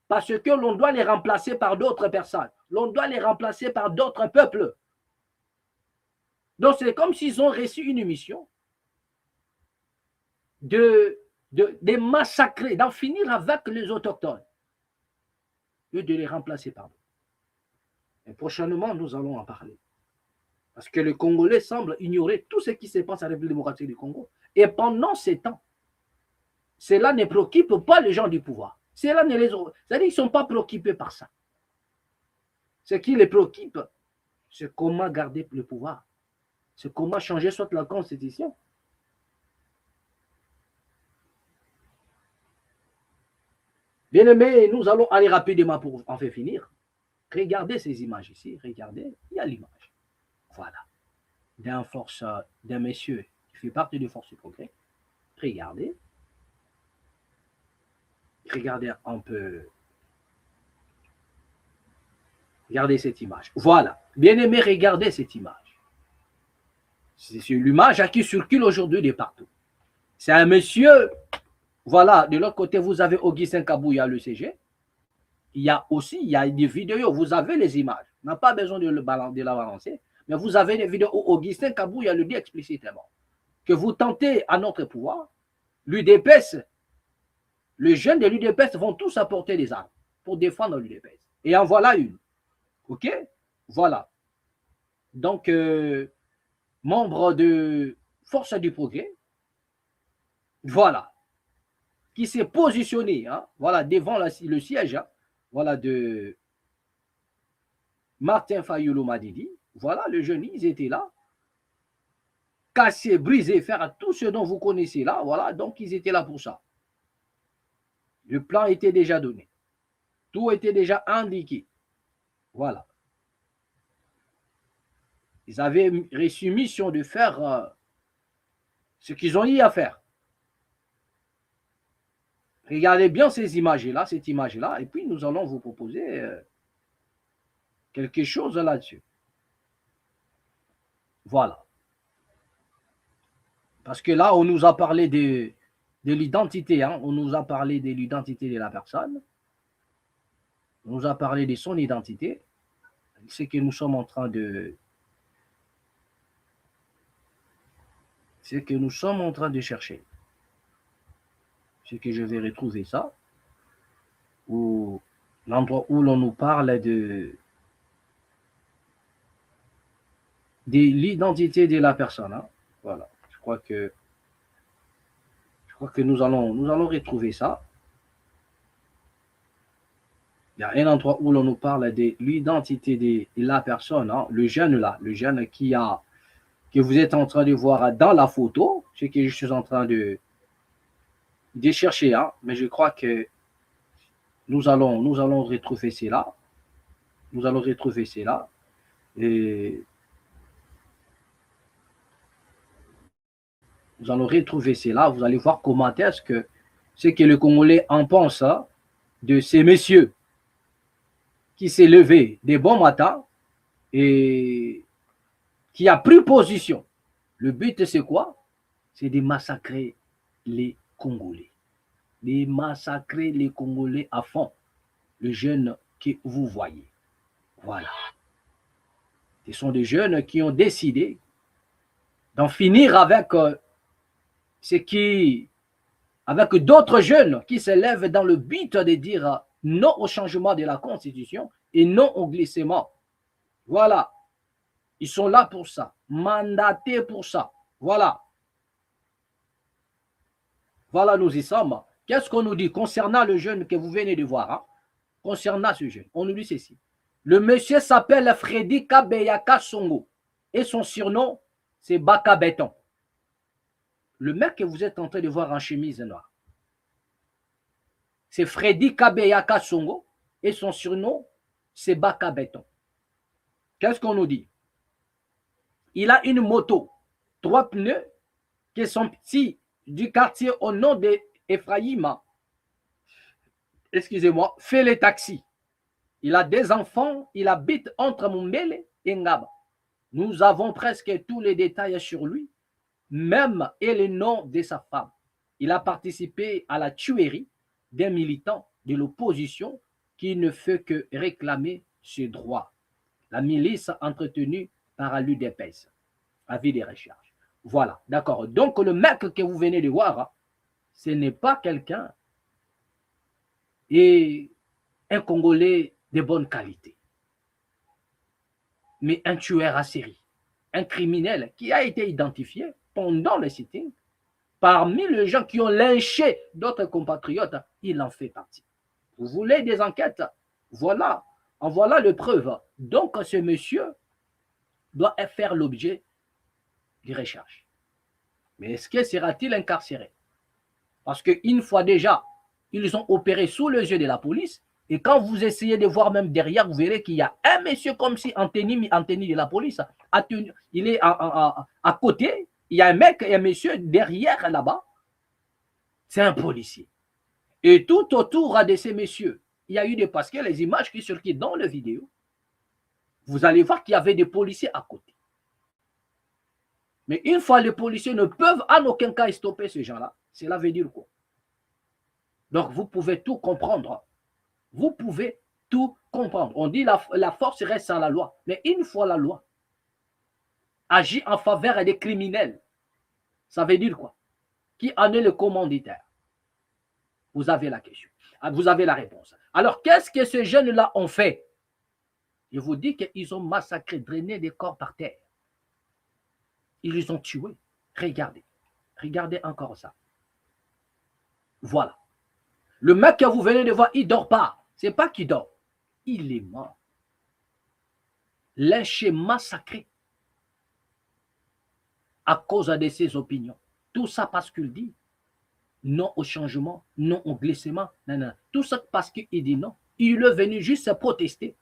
parce que l'on doit les remplacer par d'autres personnes. L'on doit les remplacer par d'autres peuples. Donc, c'est comme s'ils ont reçu une mission de massacrer, d'en finir avec les autochtones et de les remplacer par d'autres. Et prochainement, nous allons en parler. Parce que les Congolais semblent ignorer tout ce qui se passe à la République démocratique du Congo. Et pendant ces temps, cela ne préoccupe pas les gens du pouvoir. Cela ne les... C'est-à-dire qu'ils ne sont pas préoccupés par ça. Ce qui les préoccupe, c'est comment garder le pouvoir. C'est comment changer soit la Constitution. Bien aimé, nous allons aller rapidement pour en faire finir. Regardez ces images ici. Regardez, il y a l'image. Voilà. D'un monsieur qui fait partie des forces du progrès. Regardez. Regardez un peu. Regardez cette image. Voilà. Bien aimé, regardez cette image. C'est l'image qui circule aujourd'hui de partout. C'est un monsieur. Voilà. De l'autre côté, vous avez Augustin Kabouya, le CG. Il y a des vidéos. Vous avez les images. On n'a pas besoin de la balancer. Mais vous avez des vidéos où Augustin Kabouya le dit explicitement. Que vous tentez à notre pouvoir, l'UDPS, les jeunes de l'UDPS vont tous apporter des armes pour défendre l'UDPS. Et en voilà une. OK? Voilà. Donc, membre de Force du Progrès, voilà, qui s'est positionné, hein, voilà, devant le siège, hein, voilà, de Martin Fayulu Madidi. Voilà, les jeunes, ils étaient là, casser, briser, faire tout ce dont vous connaissez là, voilà, donc ils étaient là pour ça. Le plan était déjà donné. Tout était déjà indiqué. Voilà. Ils avaient reçu mission de faire ce qu'ils ont eu à faire. Regardez bien ces images-là, cette image-là, et puis nous allons vous proposer quelque chose là-dessus. Voilà. Parce que là, on nous a parlé de l'identité, hein? On nous a parlé de l'identité de la personne. On nous a parlé de son identité. C'est que nous sommes en train de... C'est que nous sommes en train de chercher. C'est que je vais retrouver ça. Ou l'endroit où l'on nous parle de l'identité de la personne. Hein? Voilà. Je crois que nous allons retrouver ça. Il y a un endroit où l'on nous parle de l'identité de la personne, hein? Le jeune là, le jeune que vous êtes en train de voir dans la photo, ce que je suis en train de chercher, hein? Mais je crois que nous allons retrouver cela. Nous allons retrouver cela. Et nous allons retrouver cela. Vous allez voir comment est-ce que les Congolais en pensent, hein, de ces messieurs qui s'est levé des bons matins et qui a pris position. Le but, c'est quoi? C'est de massacrer les Congolais. De massacrer les Congolais à fond. Les jeunes que vous voyez. Voilà. Ce sont des jeunes qui ont décidé d'en finir avec avec d'autres jeunes qui se lèvent dans le but de dire non au changement de la Constitution et non au glissement. Voilà. Ils sont là pour ça, mandatés pour ça. Voilà. Voilà, nous y sommes. Qu'est-ce qu'on nous dit concernant le jeune que vous venez de voir, hein? Concernant ce jeune, on nous dit ceci. Le monsieur s'appelle Freddy Kabeyaka Songo et son surnom, c'est Baka Béton. Le mec que vous êtes en train de voir en chemise noire, c'est Freddy Kabeyaka Songo et son surnom, c'est Baka Béton. Qu'est-ce qu'on nous dit? Il a une moto, 3 pneus, qui sont petits du quartier au nom d'Ephraïm. Excusez-moi, fait les taxis. Il a des enfants, il habite entre Mumbele et Ngaba. Nous avons presque tous les détails sur lui, même et le nom de sa femme. Il a participé à la tuerie d'un militant de l'opposition qui ne fait que réclamer ses droits. La milice entretenue par l'UDPS. Avis des recherches. Voilà, d'accord. Donc, le mec que vous venez de voir, ce n'est pas quelqu'un et un Congolais de bonne qualité, mais un tueur à série, un criminel qui a été identifié pendant le sitting. Parmi les gens qui ont lynché d'autres compatriotes, il en fait partie. Vous voulez des enquêtes? Voilà, en voilà les preuves. Donc, ce monsieur doit faire l'objet de recherches. Mais est-ce que sera-t-il incarcéré? Parce qu'une fois déjà, ils ont opéré sous les yeux de la police, et quand vous essayez de voir même derrière, vous verrez qu'il y a un monsieur comme si en tenue de la police, il est à côté, il y a un mec et un monsieur derrière là-bas, c'est un policier. Et tout autour de ces messieurs, il y a eu des, parce que les images qui circulent dans la vidéo, vous allez voir qu'il y avait des policiers à côté. Mais une fois les policiers ne peuvent en aucun cas stopper ces gens-là, cela veut dire quoi? Donc vous pouvez tout comprendre. Vous pouvez tout comprendre. On dit la force reste à la loi. Mais une fois la loi agit en faveur des criminels, ça veut dire quoi? Qui en est le commanditaire? Vous avez la question. Vous avez la réponse. Alors, qu'est-ce que ces jeunes-là ont fait? Je vous dis qu'ils ont massacré, drainé des corps par terre. Ils les ont tués. Regardez. Regardez encore ça. Voilà. Le mec que vous venez de voir, il ne dort pas. Ce n'est pas qu'il dort. Il est mort. Lynché, massacré. À cause de ses opinions. Tout ça parce qu'il dit non au changement, non au glissement. Non, non. Tout ça parce qu'il dit non. Il est venu juste protester.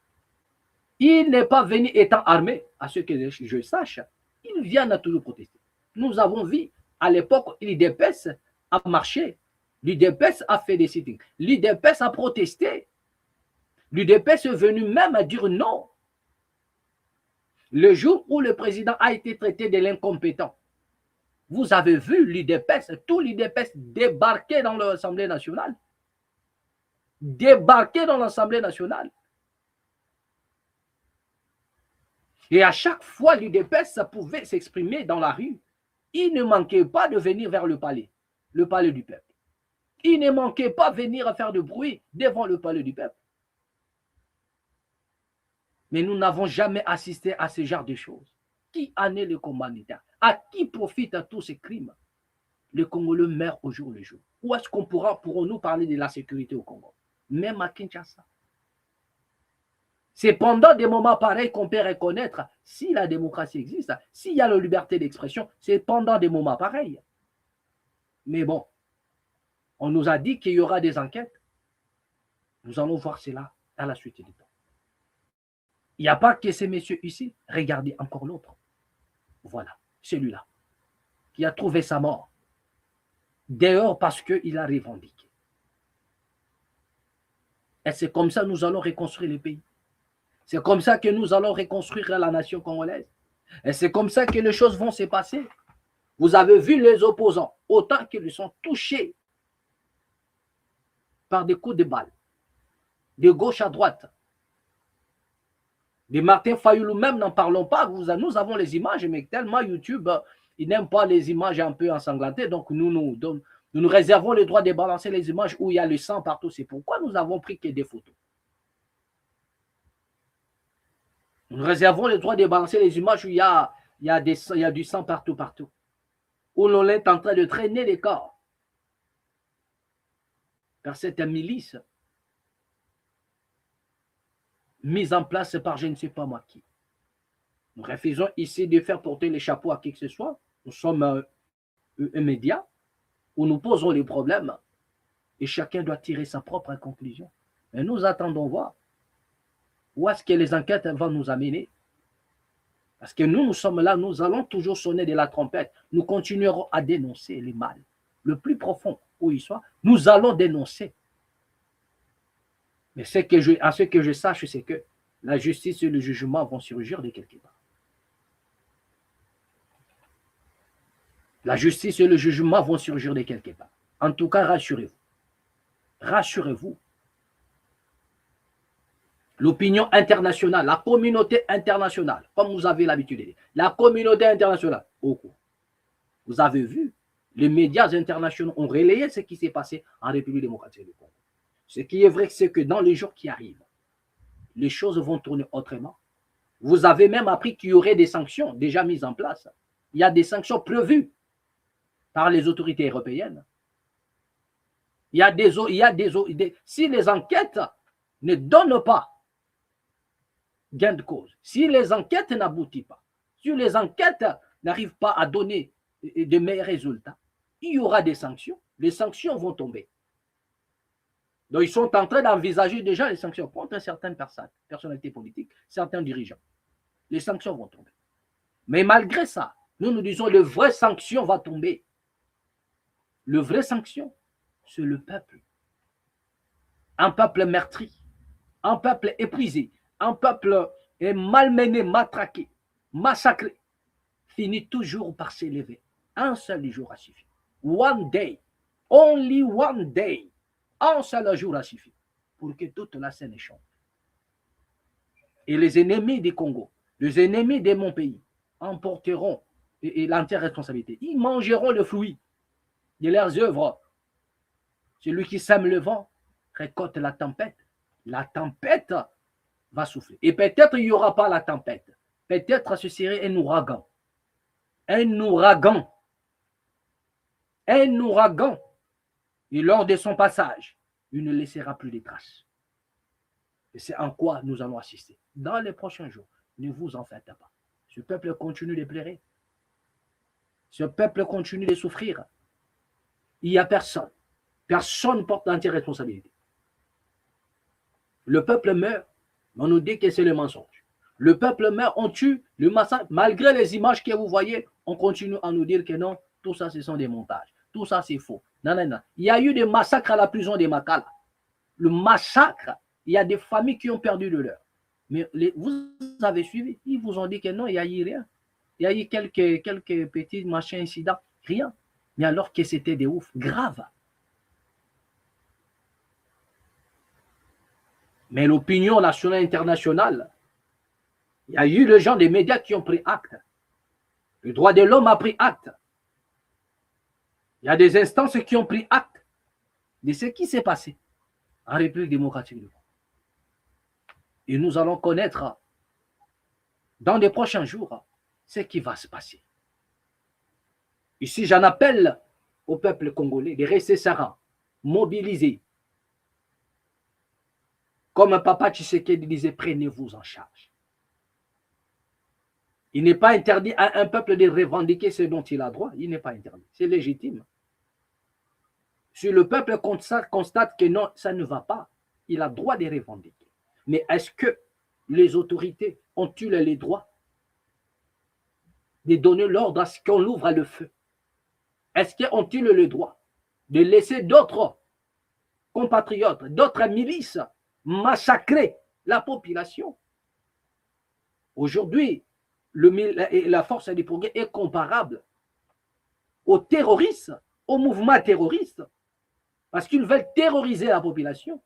Il n'est pas venu étant armé, à ce que je sache. Il vient à toujours protester. Nous avons vu à l'époque, l'UDPS a marché. L'UDPS a fait des sittings. L'UDPS a protesté. L'UDPS est venu même à dire non. Le jour où le président a été traité de l'incompétent, vous avez vu l'UDPS, tout l'UDPS débarquer dans l'Assemblée nationale. Débarquer dans l'Assemblée nationale. Et à chaque fois, l'UDPS pouvait s'exprimer dans la rue. Il ne manquait pas de venir vers le palais du peuple. Il ne manquait pas de venir faire de bruit devant le palais du peuple. Mais nous n'avons jamais assisté à ce genre de choses. Qui en est le commanditaire? À qui profitent tous ces crimes? Le Congolais meurt au jour le jour. Où est-ce qu'on pourrons-nous parler de la sécurité au Congo? Même à Kinshasa. C'est pendant des moments pareils qu'on peut reconnaître si la démocratie existe, s'il y a la liberté d'expression, c'est pendant des moments pareils. Mais bon, on nous a dit qu'il y aura des enquêtes. Nous allons voir cela à la suite du temps. Il n'y a pas que ces messieurs ici. Regardez encore l'autre. Voilà, celui-là, qui a trouvé sa mort. Dehors parce qu'il a revendiqué. Et c'est comme ça que nous allons reconstruire le pays. C'est comme ça que nous allons reconstruire la nation congolaise. Et c'est comme ça que les choses vont se passer. Vous avez vu les opposants, autant qu'ils sont touchés par des coups de balle, de gauche à droite. De Martin Fayoulou même, n'en parlons pas. Nous avons les images, mais tellement YouTube, il n'aime pas les images un peu ensanglantées. Donc nous réservons le droit de balancer les images où il y a le sang partout. C'est pourquoi nous avons pris que des photos. Nous réservons le droit de balancer les images où il y a du sang partout. Où l'on est en train de traîner les corps. Car c'est une milice mise en place par je ne sais pas moi qui. Nous refusons ici de faire porter les chapeaux à qui que ce soit. Nous sommes un média où nous posons les problèmes et chacun doit tirer sa propre conclusion. Mais nous attendons voir où est-ce que les enquêtes vont nous amener. Parce que nous sommes là, nous allons toujours sonner de la trompette. Nous continuerons à dénoncer les mal. Le plus profond où il soit, nous allons dénoncer. Mais à ce que je sache, c'est que la justice et le jugement vont surgir de quelque part. La justice et le jugement vont surgir de quelque part. En tout cas, rassurez-vous. Rassurez-vous. L'opinion internationale, la communauté internationale, comme vous avez l'habitude de dire, la communauté internationale, au cours. Vous avez vu, les médias internationaux ont relayé ce qui s'est passé en République démocratique du Congo. Ce qui est vrai, c'est que dans les jours qui arrivent, les choses vont tourner autrement. Vous avez même appris qu'il y aurait des sanctions déjà mises en place. Il y a des sanctions prévues par les autorités européennes. Si les enquêtes ne donnent pas gain de cause, si les enquêtes n'aboutissent pas, si les enquêtes n'arrivent pas à donner de meilleurs résultats, il y aura des sanctions. Les sanctions vont tomber. Donc, ils sont en train d'envisager déjà les sanctions contre certaines personnes, personnalités politiques, certains dirigeants. Les sanctions vont tomber. Mais malgré ça, nous disons que le vrai sanction va tomber. Le vrai sanction, c'est le peuple. Un peuple meurtri, un peuple épuisé, un peuple malmené, matraqué, massacré, finit toujours par s'élever. Un seul jour a suffi. One day, only one day. Un seul jour a suffi pour que toute la scène change. Et les ennemis du Congo, les ennemis de mon pays, emporteront l'entière responsabilité. Ils mangeront le fruit de leurs œuvres. Celui qui sème le vent récolte la tempête. La tempête va souffler. Et peut-être il n'y aura pas la tempête. Peut-être ce serait un ouragan. Un ouragan. Un ouragan. Et lors de son passage, il ne laissera plus de traces. Et c'est en quoi nous allons assister. Dans les prochains jours, ne vous en faites pas. Ce peuple continue de pleurer. Ce peuple continue de souffrir. Il n'y a personne. Personne porte l'entière responsabilité. Le peuple meurt, mais on nous dit que c'est le mensonge. Le peuple meurt, on tue, le massacre. Malgré les images que vous voyez, on continue à nous dire que non, tout ça, ce sont des montages. Tout ça, c'est faux. Non, non, non. Il y a eu des massacres à la prison de Makala. Le massacre, il y a des familles qui ont perdu de leur. Mais vous avez suivi. Ils vous ont dit que non, il n'y a eu rien. Il y a eu quelques petits machins incidents. Rien. Mais alors que c'était des ouf graves. Mais l'opinion nationale et internationale, il y a eu les gens des médias qui ont pris acte. Le droit de l'homme a pris acte. Il y a des instances qui ont pris acte de ce qui s'est passé en République démocratique du Congo. Et nous allons connaître dans les prochains jours ce qui va se passer. Ici, j'en appelle au peuple congolais de rester serein, mobilisé. Comme Papa Tshisekedi disait, prenez-vous en charge. Il n'est pas interdit à un peuple de revendiquer ce dont il a droit. Il n'est pas interdit. C'est légitime. Si le peuple constate que non, ça ne va pas, il a droit de revendiquer. Mais est-ce que les autorités ont-ils les droits de donner l'ordre à ce qu'on ouvre le feu? Est-ce qu'ils ont-ils le droit de laisser d'autres compatriotes, d'autres milices massacrer la population? Aujourd'hui, la force du progrès est comparable aux terroristes, au mouvement terroriste, parce qu'ils veulent terroriser la population.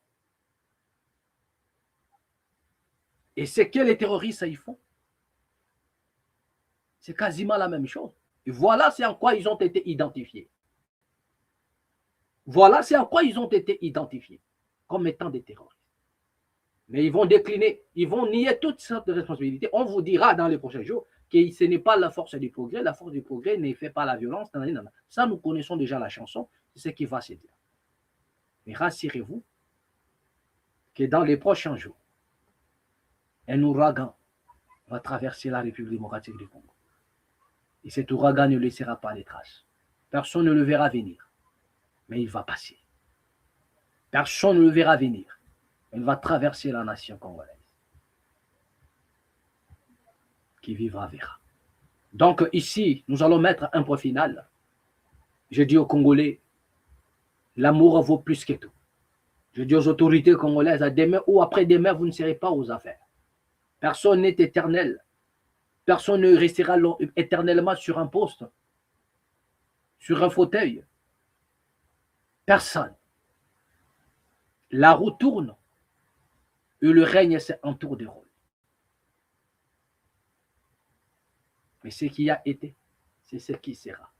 Et c'est que les terroristes, ils font. C'est quasiment la même chose. Et voilà, c'est en quoi ils ont été identifiés. Voilà, c'est en quoi ils ont été identifiés comme étant des terroristes. Mais ils vont décliner, ils vont nier toutes sortes de responsabilités. On vous dira dans les prochains jours que ce n'est pas la force du progrès. La force du progrès ne fait pas la violence. Ça, nous connaissons déjà la chanson. C'est ce qui va se dire. Mais rassurez-vous que dans les prochains jours, un ouragan va traverser la République démocratique du Congo. Et cet ouragan ne laissera pas les traces. Personne ne le verra venir. Mais il va passer. Personne ne le verra venir. Il va traverser la nation congolaise. Qui vivra verra. Donc ici, nous allons mettre un point final. Je dis aux Congolais, l'amour vaut plus que tout. Je dis aux autorités congolaises, à demain ou après-demain, vous ne serez pas aux affaires. Personne n'est éternel. Personne ne restera éternellement sur un poste. sur un fauteuil. Personne. La roue tourne et le règne, c'est un tour de rôle. Mais ce qui a été, c'est ce qui sera.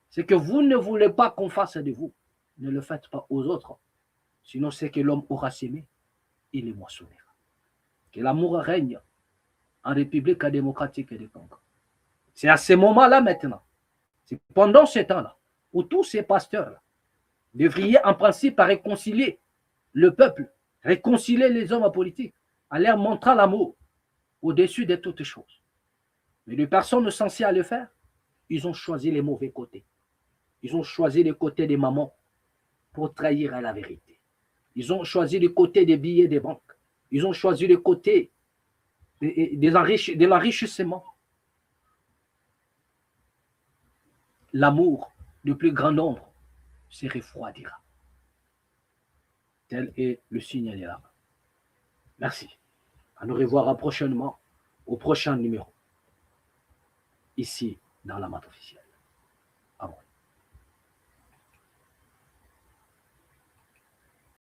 C'est que vous ne voulez pas qu'on fasse de vous. Ne le faites pas aux autres. Sinon, c'est que l'homme aura semé, il les moissonnera. Que l'amour règne en République démocratique du Congo. C'est à ce moment-là maintenant, c'est pendant ce temps-là, où tous ces pasteurs-là devraient en principe réconcilier le peuple, réconcilier les hommes politiques, en leur montrant l'amour au-dessus de toutes choses. Mais les personnes censées à le faire, ils ont choisi les mauvais côtés. Ils ont choisi le côté des mamans pour trahir à la vérité. Ils ont choisi le côté des billets des banques. Ils ont choisi le côté de l'enrichissement. L'amour du plus grand nombre se refroidira. Tel est le signe de la main. Merci. À nous revoir prochainement au prochain numéro. Ici, dans la Mat officielle.